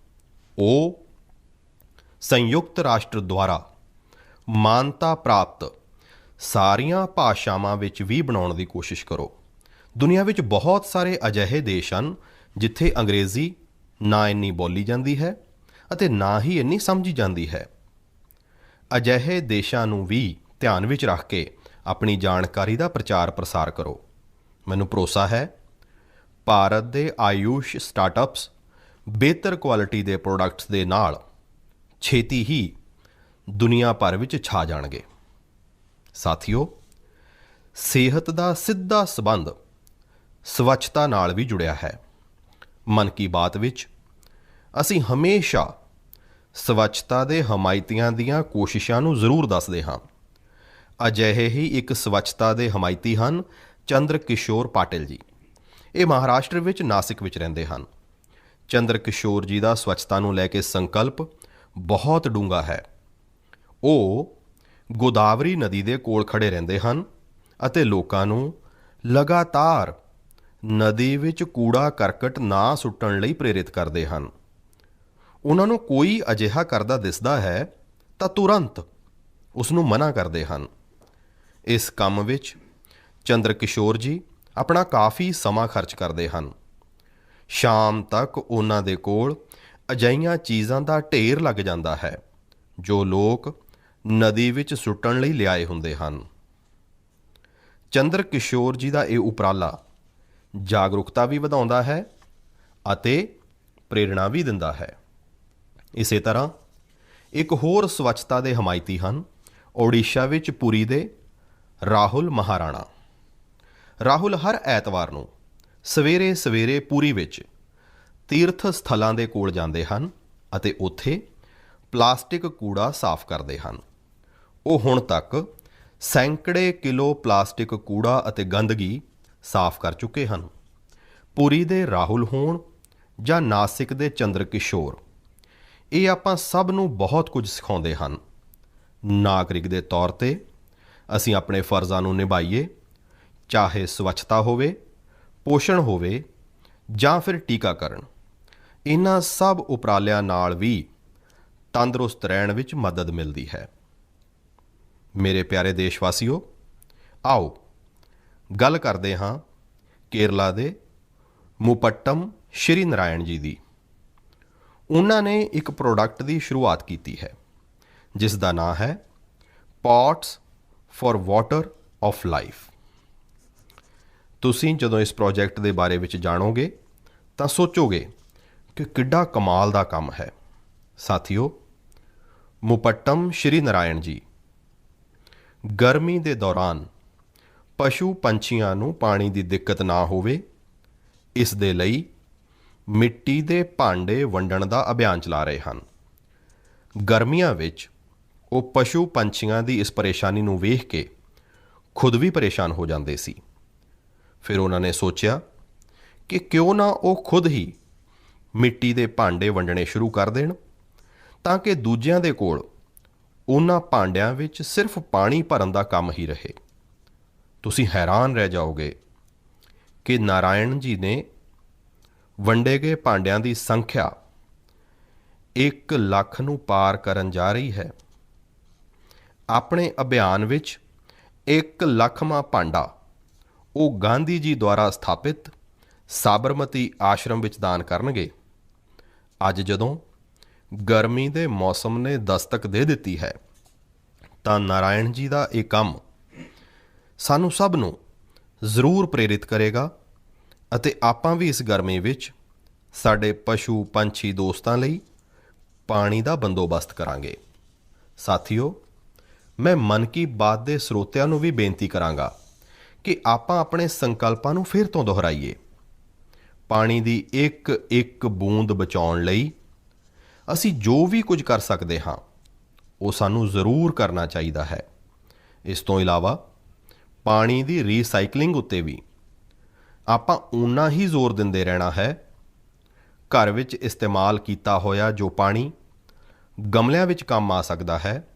ਉਹ ਸੰਯੁਕਤ ਰਾਸ਼ਟਰ ਦੁਆਰਾ ਮਾਨਤਾ ਪ੍ਰਾਪਤ ਸਾਰੀਆਂ ਭਾਸ਼ਾਵਾਂ ਵਿੱਚ ਵੀ ਬਣਾਉਣ ਦੀ ਕੋਸ਼ਿਸ਼ ਕਰੋ। ਦੁਨੀਆ ਵਿੱਚ ਬਹੁਤ ਸਾਰੇ ਅਜਿਹੇ ਦੇਸ਼ ਹਨ ਜਿੱਥੇ ਅੰਗਰੇਜ਼ੀ ਨਾ ਇੰਨੀ ਬੋਲੀ ਜਾਂਦੀ ਹੈ ਅਤੇ ਨਾ ਹੀ ਇੰਨੀ ਸਮਝੀ ਜਾਂਦੀ ਹੈ। ਅਜਿਹੇ ਦੇਸ਼ਾਂ ਨੂੰ ਵੀ ਧਿਆਨ ਵਿੱਚ ਰੱਖ ਕੇ ਆਪਣੀ ਜਾਣਕਾਰੀ ਦਾ ਪ੍ਰਚਾਰ ਪ੍ਰਸਾਰ ਕਰੋ। ਮੈਨੂੰ ਭਰੋਸਾ ਹੈ ਭਾਰਤ ਦੇ ਆਯੂਸ਼ ਸਟਾਰਟਅਪਸ ਬਿਹਤਰ ਕੁਆਲਿਟੀ ਦੇ ਪ੍ਰੋਡਕਟਸ ਦੇ ਨਾਲ ਛੇਤੀ ਹੀ ਦੁਨੀਆ ਭਰ ਵਿੱਚ ਛਾ ਜਾਣਗੇ। ਸਾਥੀਓ, ਸਿਹਤ ਦਾ ਸਿੱਧਾ ਸੰਬੰਧ ਸਵੱਛਤਾ ਨਾਲ ਵੀ ਜੁੜਿਆ ਹੈ। ਮਨ ਕੀ ਬਾਤ ਵਿੱਚ ਅਸੀਂ ਹਮੇਸ਼ਾ ਸਵੱਛਤਾ ਦੇ ਹਮਾਇਤੀਆਂ ਦੀਆਂ ਕੋਸ਼ਿਸ਼ਾਂ ਨੂੰ ਜ਼ਰੂਰ ਦੱਸਦੇ ਹਾਂ। ਅਜਿਹੇ ਹੀ ਇੱਕ ਸਵੱਛਤਾ ਦੇ ਹਮਾਇਤੀ ਹਨ ਚੰਦਰ ਕਿਸ਼ੋਰ ਪਾਟਿਲ ਜੀ। ਇਹ ਮਹਾਰਾਸ਼ਟਰ ਵਿੱਚ ਨਾਸਿਕ ਵਿੱਚ ਰਹਿੰਦੇ ਹਨ। ਚੰਦਰ ਕਿਸ਼ੋਰ ਜੀ ਦਾ ਸਵੱਛਤਾ ਨੂੰ ਲੈ ਕੇ ਸੰਕਲਪ ਬਹੁਤ ਡੂੰਘਾ ਹੈ। ਉਹ ਗੋਦਾਵਰੀ ਨਦੀ ਦੇ ਕੋਲ ਖੜੇ ਰਹਿੰਦੇ ਹਨ ਅਤੇ ਲੋਕਾਂ ਨੂੰ ਲਗਾਤਾਰ ਨਦੀ ਵਿੱਚ ਕੂੜਾ ਕਰਕਟ ਨਾ ਸੁੱਟਣ ਲਈ ਪ੍ਰੇਰਿਤ ਕਰਦੇ ਹਨ। ਉਹਨਾਂ ਨੂੰ ਕੋਈ ਅਜਿਹਾ ਕਰਦਾ ਦਿਸਦਾ ਹੈ ਤਾਂ ਤੁਰੰਤ ਉਸ ਨੂੰ ਮਨ੍ਹਾ ਕਰਦੇ ਹਨ। ਇਸ ਕੰਮ ਵਿੱਚ ਚੰਦਰ ਕਿਸ਼ੋਰ ਜੀ ਆਪਣਾ ਕਾਫੀ ਸਮਾਂ ਖਰਚ ਕਰਦੇ ਹਨ। ਸ਼ਾਮ ਤੱਕ ਉਹਨਾਂ ਦੇ ਕੋਲ ਅਜਿਹੀਆਂ ਚੀਜ਼ਾਂ ਦਾ ਢੇਰ ਲੱਗ ਜਾਂਦਾ ਹੈ ਜੋ ਲੋਕ ਨਦੀ ਵਿੱਚ ਸੁੱਟਣ ਲਈ ਲਿਆਏ ਹੁੰਦੇ ਹਨ। ਚੰਦਰ ਕਿਸ਼ੋਰ ਜੀ ਦਾ ਇਹ ਉਪਰਾਲਾ ਜਾਗਰੂਕਤਾ ਵੀ ਵਧਾਉਂਦਾ ਹੈ ਅਤੇ ਪ੍ਰੇਰਣਾ ਵੀ ਦਿੰਦਾ ਹੈ। ਇਸੇ ਤਰ੍ਹਾਂ ਇੱਕ ਹੋਰ ਸਵੱਛਤਾ ਦੇ ਹਮਾਇਤੀ ਹਨ ਓਡੀਸ਼ਾ ਵਿੱਚ ਪੁਰੀ ਦੇ ਰਾਹੁਲ ਮਹਾਰਾਣਾ। ਰਾਹੁਲ ਹਰ ਐਤਵਾਰ ਨੂੰ ਸਵੇਰੇ ਸਵੇਰੇ ਪੁਰੀ ਵਿੱਚ ਤੀਰਥ ਸਥਲਾਂ ਦੇ ਕੋਲ ਜਾਂਦੇ ਹਨ ਅਤੇ ਉੱਥੇ ਪਲਾਸਟਿਕ ਕੂੜਾ ਸਾਫ਼ ਕਰਦੇ ਹਨ। ਉਹ ਹੁਣ ਤੱਕ ਸੈਂਕੜੇ ਕਿਲੋ ਪਲਾਸਟਿਕ ਕੂੜਾ ਅਤੇ ਗੰਦਗੀ ਸਾਫ਼ ਕਰ ਚੁੱਕੇ ਹਨ। ਪੁਰੀ ਦੇ ਰਾਹੁਲ ਹੋਣ ਜਾਂ ਨਾਸਿਕ ਦੇ ਚੰਦਰ ਕਿਸ਼ੋਰ, ਇਹ ਆਪਾਂ ਸਭ ਨੂੰ ਬਹੁਤ ਕੁਝ ਸਿਖਾਉਂਦੇ ਹਨ। ਨਾਗਰਿਕ ਦੇ ਤੌਰ 'ਤੇ ਅਸੀਂ ਆਪਣੇ ਫਰਜ਼ਾਂ ਨੂੰ ਨਿਭਾਈਏ, ਚਾਹੇ ਸਵੱਛਤਾ ਹੋਵੇ, ਪੋਸ਼ਣ ਹੋਵੇ ਜਾਂ ਫਿਰ ਟੀਕਾਕਰਨ। ਇਹਨਾਂ ਸਭ ਉਪਰਾਲਿਆਂ ਨਾਲ ਵੀ ਤੰਦਰੁਸਤ ਰਹਿਣ ਵਿੱਚ ਮਦਦ ਮਿਲਦੀ ਹੈ। ਮੇਰੇ ਪਿਆਰੇ ਦੇਸ਼ ਵਾਸੀਓ, ਆਓ ਗੱਲ ਕਰਦੇ ਹਾਂ ਕੇਰਲਾ ਦੇ ਮੁਪੱਟਮ ਸ਼੍ਰੀ ਨਾਰਾਇਣ ਜੀ ਦੀ। ਉਹਨਾਂ ਨੇ ਇੱਕ ਪ੍ਰੋਡਕਟ ਦੀ ਸ਼ੁਰੂਆਤ ਕੀਤੀ ਹੈ ਜਿਸ ਦਾ ਨਾਂ ਹੈ pots for water of life. ਤੁਸੀਂ ਜਦੋਂ ਇਸ ਪ੍ਰੋਜੈਕਟ ਦੇ ਬਾਰੇ ਵਿੱਚ ਜਾਣੋਗੇ ਤਾਂ ਸੋਚੋਗੇ ਕਿ ਕਿੱਡਾ ਕਮਾਲ ਦਾ ਕੰਮ ਹੈ। ਸਾਥੀਓ, ਮੁਪੱਟਮ ਸ਼੍ਰੀ ਨਾਰਾਇਣ ਜੀ ਗਰਮੀ ਦੇ ਦੌਰਾਨ ਪਸ਼ੂ ਪੰਛੀਆਂ ਨੂੰ ਪਾਣੀ ਦੀ ਦਿੱਕਤ ਨਾ ਹੋਵੇ, ਇਸ ਦੇ ਲਈ ਮਿੱਟੀ ਦੇ ਭਾਂਡੇ ਵੰਡਣ ਦਾ ਅਭਿਆਨ ਚਲਾ ਰਹੇ ਹਨ। ਗਰਮੀਆਂ ਵਿੱਚ ਉਹ ਪਸ਼ੂ ਪੰਛੀਆਂ ਦੀ ਇਸ ਪਰੇਸ਼ਾਨੀ ਨੂੰ ਵੇਖ ਕੇ ਖੁਦ ਵੀ ਪਰੇਸ਼ਾਨ ਹੋ ਜਾਂਦੇ ਸੀ। ਫਿਰ ਉਹਨਾਂ ਨੇ ਸੋਚਿਆ ਕਿ ਕਿਉਂ ਨਾ ਉਹ ਖੁਦ ਹੀ ਮਿੱਟੀ ਦੇ ਭਾਂਡੇ ਵੰਡਣੇ ਸ਼ੁਰੂ ਕਰ ਦੇਣ ਤਾਂ ਕਿ ਦੂਜਿਆਂ ਦੇ ਕੋਲ ਉਹਨਾਂ ਭਾਂਡਿਆਂ ਵਿੱਚ ਸਿਰਫ ਪਾਣੀ ਭਰਨ ਦਾ ਕੰਮ ਹੀ ਰਹੇ। ਤੁਸੀਂ ਹੈਰਾਨ ਰਹਿ ਜਾਓਗੇ ਕਿ ਨਾਰਾਇਣ ਜੀ ਨੇ ਵੰਡੇ ਗਏ ਭਾਂਡਿਆਂ ਦੀ ਸੰਖਿਆ 1 ਲੱਖ ਨੂੰ ਪਾਰ ਕਰਨ ਜਾ ਰਹੀ ਹੈ। ਆਪਣੇ ਅਭਿਆਨ ਵਿੱਚ 1 ਲੱਖਵਾਂ ਭਾਂਡਾ ਉਹ ਗਾਂਧੀ ਜੀ ਦੁਆਰਾ ਸਥਾਪਿਤ ਸਾਬਰਮਤੀ ਆਸ਼ਰਮ ਵਿੱਚ ਦਾਨ ਕਰਨਗੇ। ਅੱਜ ਜਦੋਂ ਗਰਮੀ ਦੇ ਮੌਸਮ ਨੇ ਦਸਤਕ ਦੇ ਦਿੱਤੀ ਹੈ ਤਾਂ ਨਾਰਾਇਣ ਜੀ ਦਾ ਇਹ ਕੰਮ ਸਾਨੂੰ ਸਭ ਨੂੰ ਜ਼ਰੂਰ ਪ੍ਰੇਰਿਤ ਕਰੇਗਾ ਅਤੇ ਆਪਾਂ ਵੀ ਇਸ ਗਰਮੀ ਵਿੱਚ ਸਾਡੇ ਪਸ਼ੂ ਪੰਛੀ ਦੋਸਤਾਂ ਲਈ ਪਾਣੀ ਦਾ ਬੰਦੋਬਸਤ ਕਰਾਂਗੇ। ਸਾਥੀਓ, ਮੈਂ ਮਨ ਕੀ ਬਾਤ ਦੇ ਸਰੋਤਿਆਂ ਨੂੰ ਵੀ ਬੇਨਤੀ ਕਰਾਂਗਾ ਕਿ ਆਪਾਂ ਆਪਣੇ ਸੰਕਲਪਾਂ ਨੂੰ ਫਿਰ ਤੋਂ ਦੁਹਰਾਈਏ। ਪਾਣੀ ਦੀ ਇੱਕ ਬੂੰਦ ਬਚਾਉਣ ਲਈ ਅਸੀਂ ਜੋ ਵੀ ਕੁਝ ਕਰ ਸਕਦੇ ਹਾਂ ਉਹ ਸਾਨੂੰ ਜ਼ਰੂਰ ਕਰਨਾ ਚਾਹੀਦਾ ਹੈ। ਇਸ ਤੋਂ ਇਲਾਵਾ ਪਾਣੀ ਦੀ ਰੀਸਾਈਕਲਿੰਗ ਉੱਤੇ ਵੀ ਆਪਾਂ ਓਨਾ ਹੀ ਜ਼ੋਰ ਦਿੰਦੇ ਰਹਿਣਾ ਹੈ। ਘਰ ਵਿੱਚ ਇਸਤੇਮਾਲ ਕੀਤਾ ਹੋਇਆ ਜੋ ਪਾਣੀ ਗਮਲਿਆਂ ਵਿੱਚ ਕੰਮ ਆ ਸਕਦਾ ਹੈ,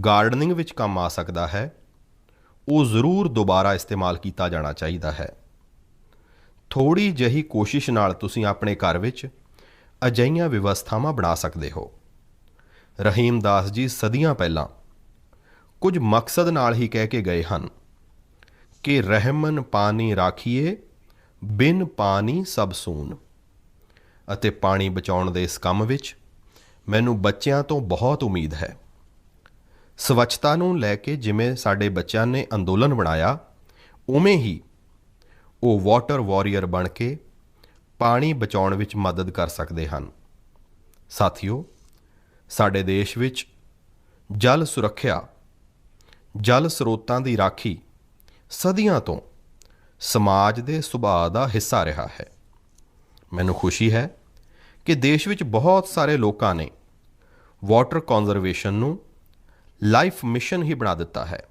ਗਾਰਡਨਿੰਗ ਵਿੱਚ ਕੰਮ ਆ ਸਕਦਾ ਹੈ, ਉਹ ਜ਼ਰੂਰ ਦੁਬਾਰਾ ਇਸਤੇਮਾਲ ਕੀਤਾ ਜਾਣਾ ਚਾਹੀਦਾ ਹੈ। ਥੋੜ੍ਹੀ ਜਿਹੀ ਕੋਸ਼ਿਸ਼ ਨਾਲ ਤੁਸੀਂ ਆਪਣੇ ਘਰ ਵਿੱਚ ਅਜਿਹੀਆਂ ਵਿਵਸਥਾਵਾਂ ਬਣਾ ਸਕਦੇ ਹੋ। ਰਹੀਮਦਾਸ ਜੀ ਸਦੀਆਂ ਪਹਿਲਾਂ ਕੁਝ ਮਕਸਦ ਨਾਲ ਹੀ ਕਹਿ ਕੇ ਗਏ ਹਨ ਕਿ ਰਹਿਮਨ ਪਾਣੀ ਰਾਖੀਏ, ਬਿਨ ਪਾਣੀ ਸਭ ਸੂਨ। ਅਤੇ ਪਾਣੀ ਬਚਾਉਣ ਦੇ ਇਸ ਕੰਮ ਵਿੱਚ ਮੈਨੂੰ ਬੱਚਿਆਂ ਤੋਂ ਬਹੁਤ ਉਮੀਦ ਹੈ। ਸਵੱਛਤਾ ਨੂੰ ਲੈ ਕੇ ਜਿਵੇਂ ਸਾਡੇ ਬੱਚਿਆਂ ਨੇ ਅੰਦੋਲਨ ਬਣਾਇਆ, ਉਵੇਂ ਹੀ ਉਹ ਵਾਟਰ ਵਾਰੀਅਰ ਬਣ ਕੇ ਪਾਣੀ ਬਚਾਉਣ ਵਿੱਚ ਮਦਦ ਕਰ ਸਕਦੇ ਹਨ। ਸਾਥੀਓ, ਸਾਡੇ ਦੇਸ਼ ਵਿੱਚ ਜਲ ਸੁਰੱਖਿਆ, ਜਲ ਸਰੋਤਾਂ ਦੀ ਰਾਖੀ ਸਦੀਆਂ ਤੋਂ ਸਮਾਜ ਦੇ ਸੁਭਾਅ ਦਾ ਹਿੱਸਾ ਰਿਹਾ ਹੈ। ਮੈਨੂੰ ਖੁਸ਼ੀ ਹੈ ਕਿ ਦੇਸ਼ ਵਿੱਚ ਬਹੁਤ ਸਾਰੇ ਲੋਕਾਂ ਨੇ ਵਾਟਰ ਕੰਜ਼ਰਵੇਸ਼ਨ ਨੂੰ ਲਾਈਫ ਮਿਸ਼ਨ ਹੀ ਬਣਾ ਦਿੱਤਾ ਹੈ।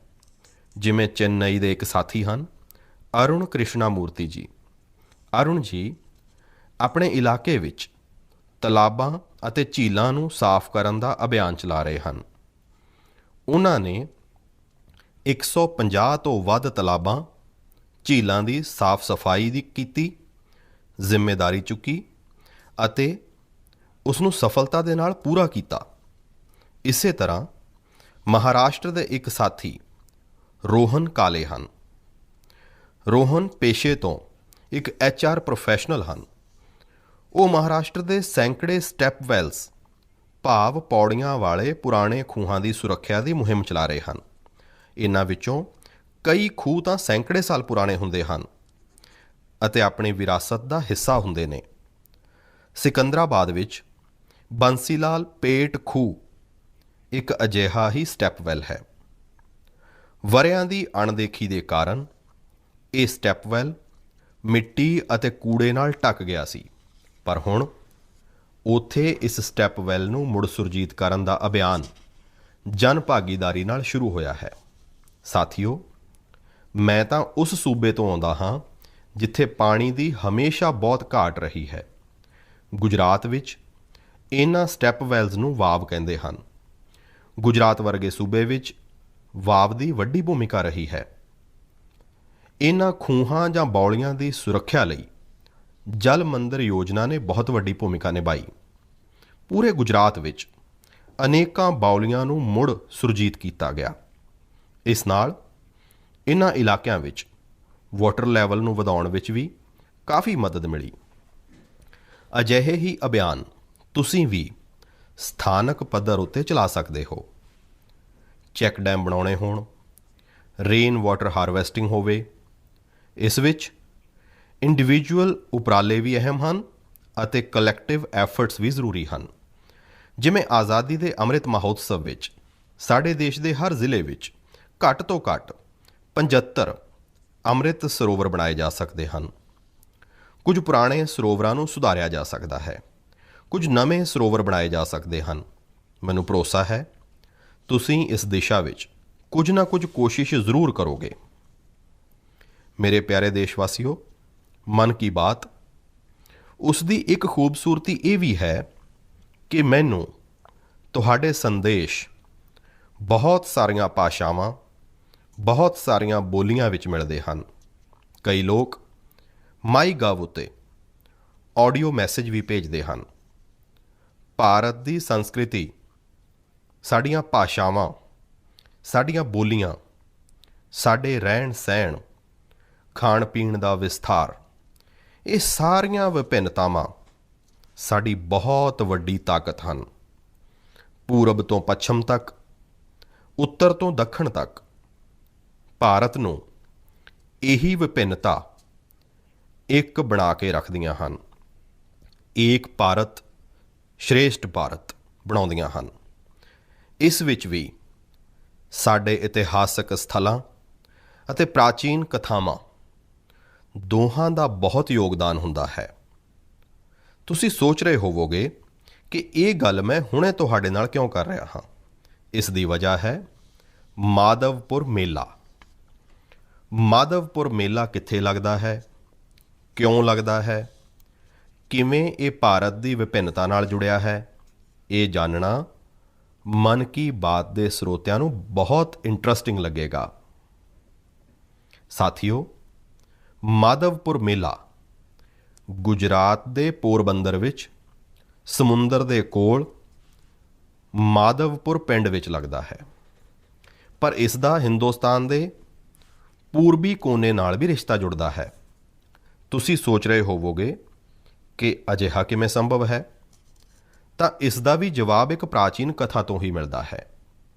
ਜਿਵੇਂ ਚੇਨਈ ਦੇ ਇੱਕ ਸਾਥੀ ਹਨ, ਅਰੁਣ ਕ੍ਰਿਸ਼ਨਾ ਮੂਰਤੀ ਜੀ। ਅਰੁਣ ਜੀ ਆਪਣੇ ਇਲਾਕੇ ਵਿੱਚ ਤਲਾਬਾਂ ਅਤੇ ਝੀਲਾਂ ਨੂੰ ਸਾਫ਼ ਕਰਨ ਦਾ ਅਭਿਆਨ ਚਲਾ ਰਹੇ ਹਨ। ਉਹਨਾਂ ਨੇ 150 ਤੋਂ ਵੱਧ ਤਲਾਬਾਂ, ਝੀਲਾਂ ਦੀ ਸਾਫ਼ ਸਫਾਈ ਦੀ ਕੀਤੀ, ਜ਼ਿੰਮੇਵਾਰੀ ਚੁੱਕੀ ਅਤੇ ਉਸ ਨੂੰ ਸਫਲਤਾ ਦੇ ਨਾਲ ਪੂਰਾ ਕੀਤਾ। ਇਸੇ ਤਰ੍ਹਾਂ ਮਹਾਰਾਸ਼ਟਰ ਦੇ ਇੱਕ ਸਾਥੀ ਰੋਹਨ ਕਾਲੇ ਹਨ। ਰੋਹਨ ਪੇਸ਼ੇ ਤੋਂ ਇੱਕ HR ਪ੍ਰੋਫੈਸ਼ਨਲ ਹਨ। ਉਹ ਮਹਾਰਾਸ਼ਟਰ ਦੇ ਸੈਂਕੜੇ ਸਟੈਪ ਵੈਲਸ, ਭਾਵ ਪੌੜੀਆਂ ਵਾਲੇ ਪੁਰਾਣੇ ਖੂਹਾਂ ਦੀ ਸੁਰੱਖਿਆ ਦੀ ਮੁਹਿੰਮ ਚਲਾ ਰਹੇ ਹਨ। ਇਹਨਾਂ ਵਿੱਚੋਂ ਕਈ ਖੂਹ ਤਾਂ ਸੈਂਕੜੇ ਸਾਲ ਪੁਰਾਣੇ ਹੁੰਦੇ ਹਨ ਅਤੇ ਆਪਣੀ ਵਿਰਾਸਤ ਦਾ ਹਿੱਸਾ ਹੁੰਦੇ ਨੇ। ਸਿਕੰਦਰਾਬਾਦ ਵਿੱਚ ਬੰਸੀਲਾਲ ਪੇਟ ਖੂਹ ਇੱਕ ਅਜਿਹਾ ਹੀ ਸਟੈਪ ਵੈਲ ਹੈ। ਵਰ੍ਹਿਆਂ ਦੀ ਅਣਦੇਖੀ ਦੇ ਕਾਰਨ ਇਹ ਸਟੈਪ ਵੈਲ ਮਿੱਟੀ ਅਤੇ ਕੂੜੇ ਨਾਲ ਢੱਕ ਗਿਆ ਸੀ, ਪਰ ਹੁਣ ਉੱਥੇ ਇਸ ਸਟੈਪ ਵੈਲ ਨੂੰ ਮੁੜ ਸੁਰਜੀਤ ਕਰਨ ਦਾ ਅਭਿਆਨ ਜਨ ਭਾਗੀਦਾਰੀ ਨਾਲ ਸ਼ੁਰੂ ਹੋਇਆ ਹੈ। ਸਾਥੀਓ, ਮੈਂ ਤਾਂ ਉਸ ਸੂਬੇ ਤੋਂ ਆਉਂਦਾ ਹਾਂ ਜਿੱਥੇ ਪਾਣੀ ਦੀ ਹਮੇਸ਼ਾ ਬਹੁਤ ਘਾਟ ਰਹੀ ਹੈ। ਗੁਜਰਾਤ ਵਿੱਚ ਇਹਨਾਂ ਸਟੈਪ ਵੈਲਜ਼ ਨੂੰ ਵਾਵ ਕਹਿੰਦੇ ਹਨ। ਗੁਜਰਾਤ ਵਰਗੇ ਸੂਬੇ ਵਿੱਚ ਵਾਵ ਦੀ ਵੱਡੀ ਭੂਮਿਕਾ ਰਹੀ ਹੈ। ਇਹਨਾਂ ਖੂਹਾਂ ਜਾਂ ਬੌਲੀਆਂ ਦੀ ਸੁਰੱਖਿਆ ਲਈ ਜਲ ਮੰਦਰ ਯੋਜਨਾ ਨੇ ਬਹੁਤ ਵੱਡੀ ਭੂਮਿਕਾ ਨਿਭਾਈ। ਪੂਰੇ ਗੁਜਰਾਤ ਵਿੱਚ ਅਨੇਕਾਂ ਬਾਉਲੀਆਂ ਨੂੰ ਮੁੜ ਸੁਰਜੀਤ ਕੀਤਾ ਗਿਆ। ਇਸ ਨਾਲ ਇਹਨਾਂ ਇਲਾਕਿਆਂ ਵਿੱਚ ਵਾਟਰ ਲੈਵਲ ਨੂੰ ਵਧਾਉਣ ਵਿੱਚ ਵੀ ਕਾਫੀ ਮਦਦ ਮਿਲੀ। ਅਜਿਹੇ ਹੀ ਅਭਿਆਨ ਤੁਸੀਂ ਵੀ ਸਥਾਨਕ ਪੱਧਰ ਉੱਤੇ ਚਲਾ ਸਕਦੇ ਹੋ। ਚੈੱਕ ਡੈਮ ਬਣਾਉਣੇ ਹੋਣ, ਰੇਨ ਵਾਟਰ ਹਾਰਵੈਸਟਿੰਗ ਹੋਵੇ, ਇਸ ਵਿੱਚ ਇੰਡੀਵਿਜੂਅਲ ਉਪਰਾਲੇ ਵੀ ਅਹਿਮ ਹਨ ਅਤੇ ਕਲੈਕਟਿਵ ਐਫਰਟਸ ਵੀ ਜ਼ਰੂਰੀ ਹਨ। ਜਿਵੇਂ ਆਜ਼ਾਦੀ ਦੇ ਅੰਮ੍ਰਿਤ ਮਹੋਤਸਵ ਵਿੱਚ ਸਾਡੇ ਦੇਸ਼ ਦੇ ਹਰ ਜ਼ਿਲ੍ਹੇ ਵਿੱਚ ਘੱਟ ਤੋਂ ਘੱਟ 75 ਅੰਮ੍ਰਿਤ ਸਰੋਵਰ ਬਣਾਏ ਜਾ ਸਕਦੇ ਹਨ। ਕੁਝ ਪੁਰਾਣੇ ਸਰੋਵਰਾਂ ਨੂੰ ਸੁਧਾਰਿਆ ਜਾ ਸਕਦਾ ਹੈ, ਕੁਝ ਨਵੇਂ ਸਰੋਵਰ ਬਣਾਏ ਜਾ ਸਕਦੇ ਹਨ। ਮੈਨੂੰ ਭਰੋਸਾ ਹੈ ਤੁਸੀਂ ਇਸ ਦਿਸ਼ਾ ਵਿੱਚ ਕੁਝ ਨਾ ਕੁਝ ਕੋਸ਼ਿਸ਼ ਜ਼ਰੂਰ ਕਰੋਗੇ। ਮੇਰੇ ਪਿਆਰੇ ਦੇਸ਼ਵਾਸੀਓ, ਮਨ ਕੀ ਬਾਤ ਉਸ ਦੀ ਇੱਕ ਖੂਬਸੂਰਤੀ ਇਹ ਵੀ ਹੈ ਕਿ ਮੈਨੂੰ ਤੁਹਾਡੇ ਸੰਦੇਸ਼ ਬਹੁਤ ਸਾਰੀਆਂ ਭਾਸ਼ਾਵਾਂ, ਬਹੁਤ ਸਾਰੀਆਂ ਬੋਲੀਆਂ ਵਿੱਚ ਮਿਲਦੇ ਹਨ। ਕਈ ਲੋਕ ਮਾਈਗਵ ਉੱਤੇ ਆਡੀਓ ਮੈਸੇਜ ਵੀ ਭੇਜਦੇ ਹਨ। ਭਾਰਤ ਦੀ ਸੰਸਕ੍ਰਿਤੀ, ਸਾਡੀਆਂ ਭਾਸ਼ਾਵਾਂ, ਸਾਡੀਆਂ ਬੋਲੀਆਂ, ਸਾਡੇ ਰਹਿਣ ਸਹਿਣ, ਖਾਣ ਪੀਣ ਦਾ ਵਿਸਥਾਰ, ਇਹ ਸਾਰੀਆਂ ਵਿਭਿੰਨਤਾਵਾਂ ਸਾਡੀ ਬਹੁਤ ਵੱਡੀ ਤਾਕਤ ਹਨ। ਪੂਰਬ ਤੋਂ ਪੱਛਮ ਤੱਕ, ਉੱਤਰ ਤੋਂ ਦੱਖਣ ਤੱਕ ਭਾਰਤ ਨੂੰ ਇਹੀ ਵਿਭਿੰਨਤਾ ਇੱਕ ਬਣਾ ਕੇ ਰੱਖਦੀਆਂ ਹਨ। ਏਕ ਭਾਰਤ ਸ਼੍ਰੇਸ਼ਠ ਭਾਰਤ ਬਣਾਉਂਦੀਆਂ ਹਨ। ਇਸ ਵਿੱਚ ਵੀ ਸਾਡੇ ਇਤਿਹਾਸਕ ਸਥਲਾਂ ਅਤੇ ਪ੍ਰਾਚੀਨ ਕਥਾਵਾਂ ਦੋਹਾਂ ਦਾ ਬਹੁਤ ਯੋਗਦਾਨ ਹੁੰਦਾ ਹੈ। ਤੁਸੀਂ ਸੋਚ ਰਹੇ ਹੋਵੋਗੇ ਕਿ ਇਹ ਗੱਲ ਮੈਂ ਹੁਣੇ ਤੁਹਾਡੇ ਨਾਲ ਕਿਉਂ ਕਰ ਰਿਹਾ ਹਾਂ। ਇਸ ਦੀ ਵਜ੍ਹਾ ਹੈ ਮਾਧਵਪੁਰ ਮੇਲਾ। ਮਾਧਵਪੁਰ ਮੇਲਾ ਕਿੱਥੇ ਲੱਗਦਾ ਹੈ, ਕਿਉਂ ਲੱਗਦਾ ਹੈ, ਕਿਵੇਂ ਇਹ ਭਾਰਤ ਦੀ ਵਿਭਿੰਨਤਾ ਨਾਲ ਜੁੜਿਆ ਹੈ, ਇਹ ਜਾਣਨਾ ਮਨ ਕੀ ਬਾਤ ਦੇ ਸਰੋਤਿਆਂ ਨੂੰ ਬਹੁਤ ਇੰਟਰਸਟਿੰਗ ਲੱਗੇਗਾ। ਸਾਥੀਓ, ਮਾਧਵਪੁਰ ਮੇਲਾ ਗੁਜਰਾਤ ਦੇ ਪੋਰਬੰਦਰ ਵਿੱਚ ਸਮੁੰਦਰ ਦੇ ਕੋਲ ਮਾਧਵਪੁਰ ਪਿੰਡ ਵਿੱਚ ਲੱਗਦਾ ਹੈ, ਪਰ ਇਸ ਦਾ ਹਿੰਦੁਸਤਾਨ ਦੇ ਪੂਰਬੀ ਕੋਨੇ ਨਾਲ ਵੀ ਰਿਸ਼ਤਾ ਜੁੜਦਾ ਹੈ। ਤੁਸੀਂ ਸੋਚ ਰਹੇ ਹੋਵੋਗੇ ਕਿ ਅਜਿਹਾ ਕਿਵੇਂ ਸੰਭਵ ਹੈ, ਤਾਂ ਇਸ ਦਾ ਵੀ ਜਵਾਬ ਇੱਕ ਪ੍ਰਾਚੀਨ ਕਥਾ ਤੋਂ ਹੀ ਮਿਲਦਾ ਹੈ।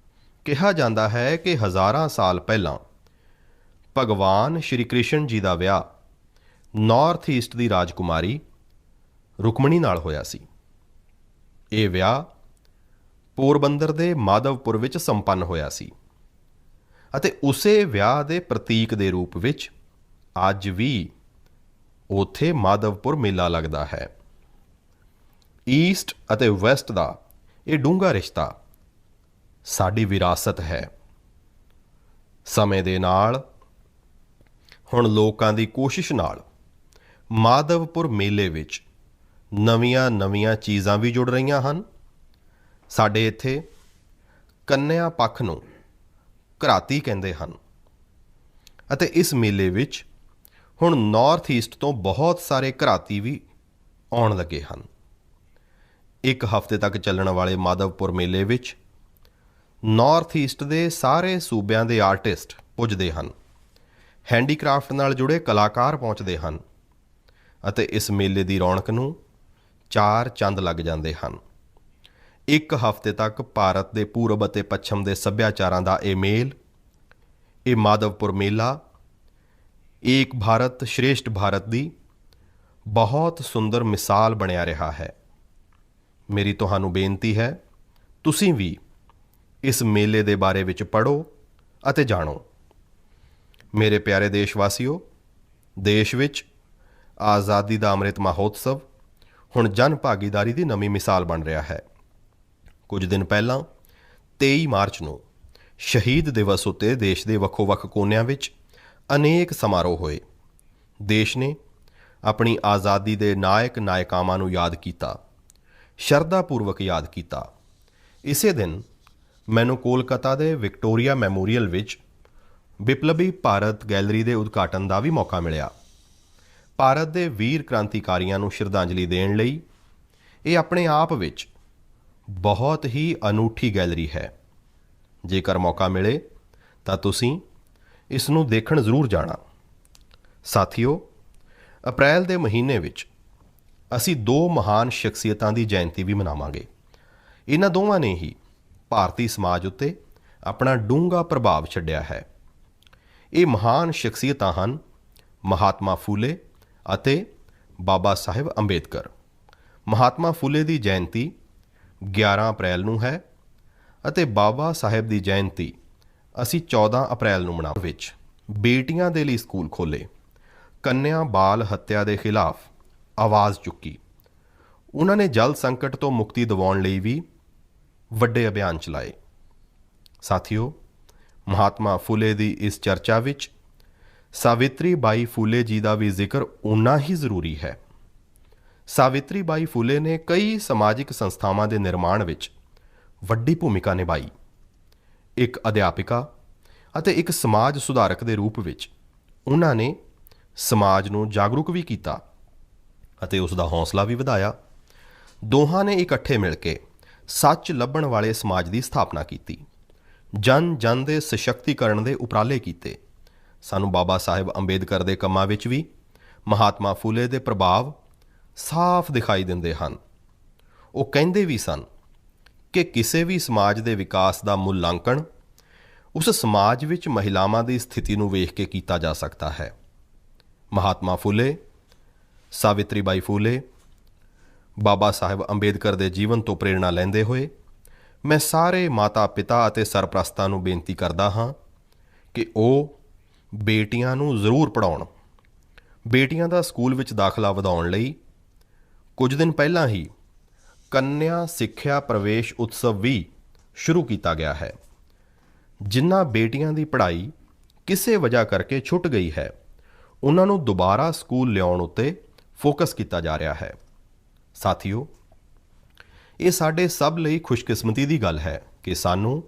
ਕਿਹਾ ਜਾਂਦਾ ਹੈ ਕਿ ਹਜ਼ਾਰਾਂ ਸਾਲ ਪਹਿਲਾਂ ਭਗਵਾਨ ਸ਼੍ਰੀ ਕ੍ਰਿਸ਼ਨ ਜੀ ਦਾ ਵਿਆਹ ਨਾਰਥ ਈਸਟ ਦੀ ਰਾਜਕੁਮਾਰੀ ਰੁਕਮਣੀ ਨਾਲ ਹੋਇਆ ਸੀ। ਇਹ ਵਿਆਹ ਪੋਰਬੰਦਰ ਦੇ ਮਾਧਵਪੁਰ ਵਿੱਚ ਸੰਪੰਨ ਹੋਇਆ ਸੀ ਅਤੇ ਉਸੇ ਵਿਆਹ ਦੇ ਪ੍ਰਤੀਕ ਦੇ ਰੂਪ ਵਿੱਚ ਅੱਜ ਵੀ ਉੱਥੇ ਮਾਧਵਪੁਰ ਮੇਲਾ ਲੱਗਦਾ ਹੈ। ਈਸਟ ਅਤੇ ਵੈਸਟ ਦਾ ਇਹ ਡੂੰਘਾ ਰਿਸ਼ਤਾ ਸਾਡੀ ਵਿਰਾਸਤ ਹੈ। ਸਮੇਂ ਦੇ ਨਾਲ ਹੁਣ ਲੋਕਾਂ ਦੀ ਕੋਸ਼ਿਸ਼ ਨਾਲ ਮਾਧਵਪੁਰ ਮੇਲੇ ਵਿੱਚ ਨਵੀਆਂ ਚੀਜ਼ਾਂ ਵੀ ਜੁੜ ਰਹੀਆਂ ਹਨ। ਸਾਡੇ ਇੱਥੇ ਕੰਨਿਆ ਪੱਖ ਨੂੰ ਘਰਾਤੀ ਕਹਿੰਦੇ ਹਨ ਅਤੇ ਇਸ ਮੇਲੇ ਵਿੱਚ ਹੁਣ ਨਾਰਥ ਈਸਟ ਤੋਂ ਬਹੁਤ ਸਾਰੇ ਘਰਾਤੀ ਵੀ ਆਉਣ ਲੱਗੇ ਹਨ। ਇੱਕ ਹਫ਼ਤੇ ਤੱਕ ਚੱਲਣ ਵਾਲੇ ਮਾਧਵਪੁਰ ਮੇਲੇ ਵਿੱਚ ਨਾਰਥ ਈਸਟ ਦੇ ਸਾਰੇ ਸੂਬਿਆਂ ਦੇ ਆਰਟਿਸਟ ਪੁੱਜਦੇ ਹਨ, ਹੈਂਡੀਕ੍ਰਾਫਟ ਨਾਲ ਜੁੜੇ ਕਲਾਕਾਰ ਪਹੁੰਚਦੇ ਹਨ ਅਤੇ ਇਸ ਮੇਲੇ ਦੀ ਰੌਣਕ ਨੂੰ ਚਾਰ ਚੰਦ ਲੱਗ ਜਾਂਦੇ ਹਨ। ਇੱਕ ਹਫ਼ਤੇ ਤੱਕ ਭਾਰਤ ਦੇ ਪੂਰਬ ਅਤੇ ਪੱਛਮ ਦੇ ਸੱਭਿਆਚਾਰਾਂ ਦਾ ਇਹ ਮੇਲ, ਇਹ ਮਾਧਵਪੁਰ ਮੇਲਾ ਏਕ ਭਾਰਤ ਸ਼੍ਰੇਸ਼ਠ ਭਾਰਤ ਦੀ ਬਹੁਤ ਸੁੰਦਰ ਮਿਸਾਲ ਬਣਿਆ ਰਿਹਾ ਹੈ। ਮੇਰੀ ਤੁਹਾਨੂੰ ਬੇਨਤੀ ਹੈ, ਤੁਸੀਂ ਵੀ ਇਸ ਮੇਲੇ ਦੇ ਬਾਰੇ ਵਿੱਚ ਪੜ੍ਹੋ ਅਤੇ ਜਾਣੋ। ਮੇਰੇ ਪਿਆਰੇ ਦੇਸ਼ ਵਾਸੀਓ, ਦੇਸ਼ ਵਿੱਚ ਆਜ਼ਾਦੀ ਦਾ ਅੰਮ੍ਰਿਤ ਮਹੋਤਸਵ ਹੁਣ ਜਨ ਭਾਗੀਦਾਰੀ ਦੀ ਨਵੀਂ ਮਿਸਾਲ ਬਣ ਰਿਹਾ ਹੈ। ਕੁਝ ਦਿਨ ਪਹਿਲਾਂ 23 ਮਾਰਚ ਨੂੰ ਸ਼ਹੀਦ ਦਿਵਸ ਉੱਤੇ ਦੇਸ਼ ਦੇ ਵੱਖੋ-ਵੱਖ ਕੋਨਿਆਂ ਵਿੱਚ ਅਨੇਕ ਸਮਾਰੋਹ ਹੋਏ। ਦੇਸ਼ ਨੇ ਆਪਣੀ ਆਜ਼ਾਦੀ ਦੇ ਨਾਇਕ-ਨਾਇਕਾਵਾਂ ਨੂੰ ਯਾਦ ਕੀਤਾ, ਸ਼ਰਧਾਪੂਰਵਕ ਯਾਦ ਕੀਤਾ। ਇਸੇ ਦਿਨ ਮੈਨੂੰ ਕੋਲਕਾਤਾ ਦੇ ਵਿਕਟੋਰੀਆ ਮੈਮੋਰੀਅਲ ਵਿੱਚ ਵਿਪਲਬੀ ਭਾਰਤ ਗੈਲਰੀ ਦੇ ਉਦਘਾਟਨ ਦਾ ਵੀ ਮੌਕਾ ਮਿਲਿਆ। ਭਾਰਤ ਦੇ ਵੀਰ ਕ੍ਰਾਂਤੀਕਾਰੀਆਂ ਨੂੰ ਸ਼ਰਧਾਂਜਲੀ ਦੇਣ ਲਈ ਇਹ ਆਪਣੇ ਆਪ ਵਿੱਚ ਬਹੁਤ ਹੀ ਅਨੂਠੀ ਗੈਲਰੀ ਹੈ। ਜੇਕਰ ਮੌਕਾ ਮਿਲੇ ਤਾਂ ਤੁਸੀਂ ਇਸ ਨੂੰ ਦੇਖਣ ਜ਼ਰੂਰ ਜਾਣਾ। ਸਾਥੀਓ, ਅਪ੍ਰੈਲ ਦੇ ਮਹੀਨੇ ਵਿੱਚ ਅਸੀਂ ਦੋ ਮਹਾਨ ਸ਼ਖਸੀਅਤਾਂ ਦੀ ਜਯੰਤੀ ਵੀ ਮਨਾਵਾਂਗੇ। ਇਹਨਾਂ ਦੋਵਾਂ ਨੇ ਹੀ ਭਾਰਤੀ ਸਮਾਜ ਉੱਤੇ ਆਪਣਾ ਡੂੰਘਾ ਪ੍ਰਭਾਵ ਛੱਡਿਆ ਹੈ। ਇਹ ਮਹਾਨ ਸ਼ਖਸੀਅਤਾਂ ਹਨ ਮਹਾਤਮਾ ਫੂਲੇ ਅਤੇ ਬਾਬਾ ਸਾਹਿਬ ਅੰਬੇਦਕਰ। ਮਹਾਤਮਾ ਫੂਲੇ ਦੀ ਜਯੰਤੀ 11 ਅਪ੍ਰੈਲ ਨੂੰ ਹੈ ਅਤੇ ਬਾਬਾ ਸਾਹਿਬ ਦੀ ਜਯੰਤੀ ਅਸੀਂ 14 ਅਪ੍ਰੈਲ ਨੂੰ ਮਨਾਵਾਂਗੇ। ਵਿੱਚ ਬੇਟੀਆਂ ਦੇ ਲਈ ਸਕੂਲ ਖੋਲ੍ਹੇ, ਕੰਨਿਆ ਬਾਲ ਹੱਤਿਆ ਦੇ ਖਿਲਾਫ ਆਵਾਜ਼ ਚੁੱਕੀ। ਉਹਨਾਂ ਨੇ ਜਲ ਸੰਕਟ ਤੋਂ ਮੁਕਤੀ ਦਿਵਾਉਣ ਲਈ ਵੀ ਵੱਡੇ ਅਭਿਆਨ ਚਲਾਏ। ਸਾਥੀਓ, ਮਹਾਤਮਾ ਫੂਲੇ ਦੀ ਇਸ ਚਰਚਾ ਵਿੱਚ ਸਾਵਿਤਰੀ ਬਾਈ ਫੂਲੇ ਜੀ ਦਾ ਵੀ ਜ਼ਿਕਰ ਉਨਾ ਹੀ ਜ਼ਰੂਰੀ ਹੈ। ਸਾਵਿਤਰੀ ਬਾਈ ਫੂਲੇ ਨੇ ਕਈ ਸਮਾਜਿਕ ਸੰਸਥਾਵਾਂ ਦੇ ਨਿਰਮਾਣ ਵਿੱਚ ਵੱਡੀ ਭੂਮਿਕਾ ਨਿਭਾਈ। ਇੱਕ ਅਧਿਆਪਿਕਾ ਅਤੇ ਇੱਕ ਸਮਾਜ ਸੁਧਾਰਕ ਦੇ ਰੂਪ ਵਿੱਚ ਉਹਨਾਂ ਨੇ ਸਮਾਜ ਨੂੰ ਜਾਗਰੂਕ ਵੀ ਕੀਤਾ ਅਤੇ ਉਸ ਦਾ ਹੌਸਲਾ ਵੀ ਵਧਾਇਆ। ਦੋਹਾਂ ਨੇ ਇਕੱਠੇ ਮਿਲ ਕੇ ਸੱਚ ਲੱਭਣ ਵਾਲੇ ਸਮਾਜ ਦੀ ਸਥਾਪਨਾ ਕੀਤੀ। ਜਨ ਜਨ ਦੇ ਸਸ਼ਕਤੀਕਰਨ ਦੇ ਉਪਰਾਲੇ ਕੀਤੇ। ਸਾਨੂੰ ਬਾਬਾ ਸਾਹਿਬ ਅੰਬੇਦਕਰ ਦੇ ਕੰਮਾਂ ਵਿੱਚ ਵੀ ਮਹਾਤਮਾ ਫੂਲੇ ਦੇ ਪ੍ਰਭਾਵ ਸਾਫ਼ ਦਿਖਾਈ ਦਿੰਦੇ ਹਨ। ਉਹ ਕਹਿੰਦੇ ਵੀ ਸਨ ਕਿ ਕਿਸੇ ਵੀ ਸਮਾਜ ਦੇ ਵਿਕਾਸ ਦਾ ਮੁੱਲਾਂਕਣ ਉਸ ਸਮਾਜ ਵਿੱਚ ਮਹਿਲਾਵਾਂ ਦੀ ਸਥਿਤੀ ਨੂੰ ਵੇਖ ਕੇ ਕੀਤਾ ਜਾ ਸਕਦਾ ਹੈ। ਮਹਾਤਮਾ ਫੂਲੇ, ਸਾਵਿਤਰੀ ਬਾਈ ਫੂਲੇ, ਬਾਬਾ ਸਾਹਿਬ ਅੰਬੇਦਕਰ ਦੇ ਜੀਵਨ ਤੋਂ ਪ੍ਰੇਰਣਾ ਲੈਂਦੇ ਹੋਏ ਮੈਂ ਸਾਰੇ ਮਾਤਾ ਪਿਤਾ ਅਤੇ ਸਰਪ੍ਰਸਤਾਂ ਨੂੰ ਬੇਨਤੀ ਕਰਦਾ ਹਾਂ ਕਿ ਉਹ ਬੇਟੀਆਂ ਨੂੰ ਜ਼ਰੂਰ ਪੜ੍ਹਾਉਣ। ਬੇਟੀਆਂ ਦਾ ਸਕੂਲ ਵਿੱਚ ਦਾਖਲਾ ਵਧਾਉਣ ਲਈ ਕੁਝ ਦਿਨ ਪਹਿਲਾਂ ਹੀ ਕੰਨਿਆ ਸਿੱਖਿਆ ਪ੍ਰਵੇਸ਼ ਉਤਸਵ ਵੀ ਸ਼ੁਰੂ ਕੀਤਾ ਗਿਆ ਹੈ। ਜਿਨ੍ਹਾਂ ਬੇਟੀਆਂ ਦੀ ਪੜ੍ਹਾਈ ਕਿਸੇ ਵਜ੍ਹਾ ਕਰਕੇ ਛੁੱਟ ਗਈ ਹੈ, ਉਹਨਾਂ ਨੂੰ ਦੁਬਾਰਾ ਸਕੂਲ ਲਿਆਉਣ ਉੱਤੇ ਫੋਕਸ ਕੀਤਾ ਜਾ ਰਿਹਾ ਹੈ। ਸਾਥੀਓ, ਇਹ ਸਾਡੇ ਸਭ ਲਈ ਖੁਸ਼ਕਿਸਮਤੀ ਦੀ ਗੱਲ ਹੈ ਕਿ ਸਾਨੂੰ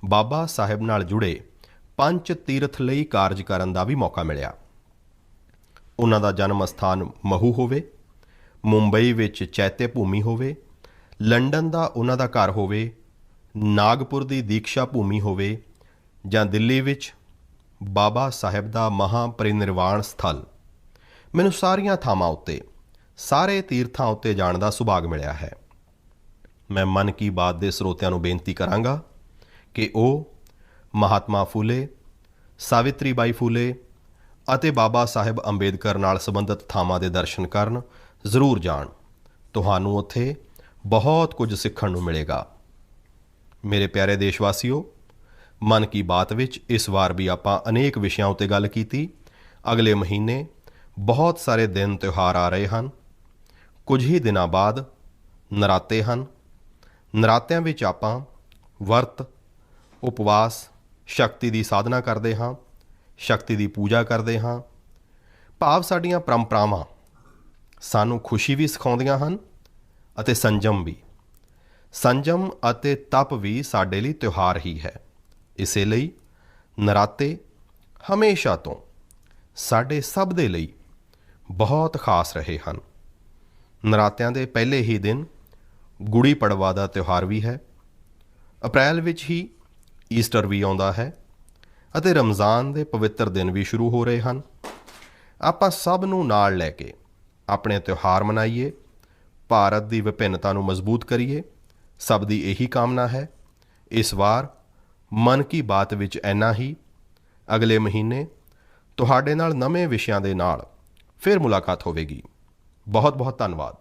ਬਾਬਾ ਸਾਹਿਬ ਨਾਲ ਜੁੜੇ ਪੰਜ ਤੀਰਥ ਲਈ ਕਾਰਜ ਕਰਨ ਦਾ ਵੀ ਮੌਕਾ ਮਿਲਿਆ। ਉਹਨਾਂ ਦਾ ਜਨਮ ਸਥਾਨ ਮਹੂ ਹੋਵੇ, ਮੁੰਬਈ ਵਿੱਚ ਚੈਤਿਆ ਭੂਮੀ ਹੋਵੇ, ਲੰਡਨ ਦਾ ਉਹਨਾਂ ਦਾ ਘਰ ਹੋਵੇ, ਨਾਗਪੁਰ ਦੀ ਦੀਕਸ਼ਾ ਭੂਮੀ ਹੋਵੇ ਜਾਂ ਦਿੱਲੀ ਵਿੱਚ ਬਾਬਾ ਸਾਹਿਬ ਦਾ ਮਹਾਪਰਿਨਿਰਵਾਣ ਸਥਲ, ਮੈਨੂੰ ਸਾਰੀਆਂ ਥਾਵਾਂ ਉੱਤੇ, ਸਾਰੇ ਤੀਰਥਾਂ ਉੱਤੇ ਜਾਣ ਦਾ ਸੁਭਾਗ ਮਿਲਿਆ ਹੈ। ਮੈਂ ਮਨ ਕੀ ਬਾਤ ਦੇ ਸਰੋਤਿਆਂ ਨੂੰ ਬੇਨਤੀ ਕਰਾਂਗਾ ਕਿ ਉਹ ਮਹਾਤਮਾ ਫੂਲੇ, ਸਾਵਿਤਰੀ ਬਾਈ ਫੂਲੇ ਅਤੇ ਬਾਬਾ ਸਾਹਿਬ ਅੰਬੇਦਕਰ ਨਾਲ ਸੰਬੰਧਿਤ ਥਾਵਾਂ ਦੇ ਦਰਸ਼ਨ ਕਰਨ ਜ਼ਰੂਰ ਜਾਣ। ਤੁਹਾਨੂੰ ਉੱਥੇ ਬਹੁਤ ਕੁਝ ਸਿੱਖਣ ਨੂੰ ਮਿਲੇਗਾ। ਮੇਰੇ ਪਿਆਰੇ ਦੇਸ਼ਵਾਸੀਓ, ਮਨ ਕੀ ਬਾਤ ਵਿੱਚ ਇਸ ਵਾਰ ਵੀ ਆਪਾਂ ਅਨੇਕ ਵਿਸ਼ਿਆਂ ਉੱਤੇ ਗੱਲ ਕੀਤੀ। ਅਗਲੇ ਮਹੀਨੇ ਬਹੁਤ ਸਾਰੇ ਦਿਨ ਤਿਉਹਾਰ ਆ ਰਹੇ ਹਨ। ਕੁਝ ਹੀ ਦਿਨਾਂ ਬਾਅਦ ਨਰਾਤੇ ਹਨ। ਨਰਾਤਿਆਂ ਵਿੱਚ ਆਪਾਂ ਵਰਤ, ਉਪਵਾਸ, ਸ਼ਕਤੀ ਦੀ ਸਾਧਨਾ ਕਰਦੇ ਹਾਂ, ਸ਼ਕਤੀ ਦੀ ਪੂਜਾ ਕਰਦੇ ਹਾਂ। ਭਾਵ ਸਾਡੀਆਂ ਪਰੰਪਰਾਵਾਂ ਸਾਨੂੰ ਖੁਸ਼ੀ ਵੀ ਸਿਖਾਉਂਦੀਆਂ ਹਨ ਅਤੇ ਸੰਜਮ ਵੀ। ਸੰਜਮ ਅਤੇ ਤਪ ਵੀ ਸਾਡੇ ਲਈ ਤਿਉਹਾਰ ਹੀ ਹੈ। ਇਸੇ ਲਈ ਨਰਾਤੇ ਹਮੇਸ਼ਾ ਤੋਂ ਸਾਡੇ ਸਭ ਦੇ ਲਈ ਬਹੁਤ ਖਾਸ ਰਹੇ ਹਨ। ਨਰਾਤਿਆਂ ਦੇ ਪਹਿਲੇ ਹੀ ਦਿਨ ਗੁੜੀ ਪੜਵਾ ਦਾ ਤਿਉਹਾਰ ਵੀ ਹੈ। ਅਪ੍ਰੈਲ ਵਿੱਚ ਹੀ ਈਸਟਰ ਵੀ ਆਉਂਦਾ ਹੈ ਅਤੇ ਰਮਜ਼ਾਨ ਦੇ ਪਵਿੱਤਰ ਦਿਨ ਵੀ ਸ਼ੁਰੂ ਹੋ ਰਹੇ ਹਨ। ਆਪਾਂ ਸਭ ਨੂੰ ਨਾਲ ਲੈ ਕੇ ਆਪਣੇ ਤਿਉਹਾਰ ਮਨਾਈਏ, ਭਾਰਤ ਦੀ ਵਿਭਿੰਨਤਾ ਨੂੰ ਮਜ਼ਬੂਤ ਕਰੀਏ। ਸਭ ਦੀ ਇਹੀ ਕਾਮਨਾ ਹੈ। ਇਸ ਵਾਰ ਮਨ ਕੀ ਬਾਤ ਵਿੱਚ ਇੰਨਾ ਹੀ। ਅਗਲੇ ਮਹੀਨੇ ਤੁਹਾਡੇ ਨਾਲ ਨਵੇਂ ਵਿਸ਼ਿਆਂ ਦੇ ਨਾਲ ਫਿਰ ਮੁਲਾਕਾਤ ਹੋਵੇਗੀ। ਬਹੁਤ ਬਹੁਤ ਧੰਨਵਾਦ।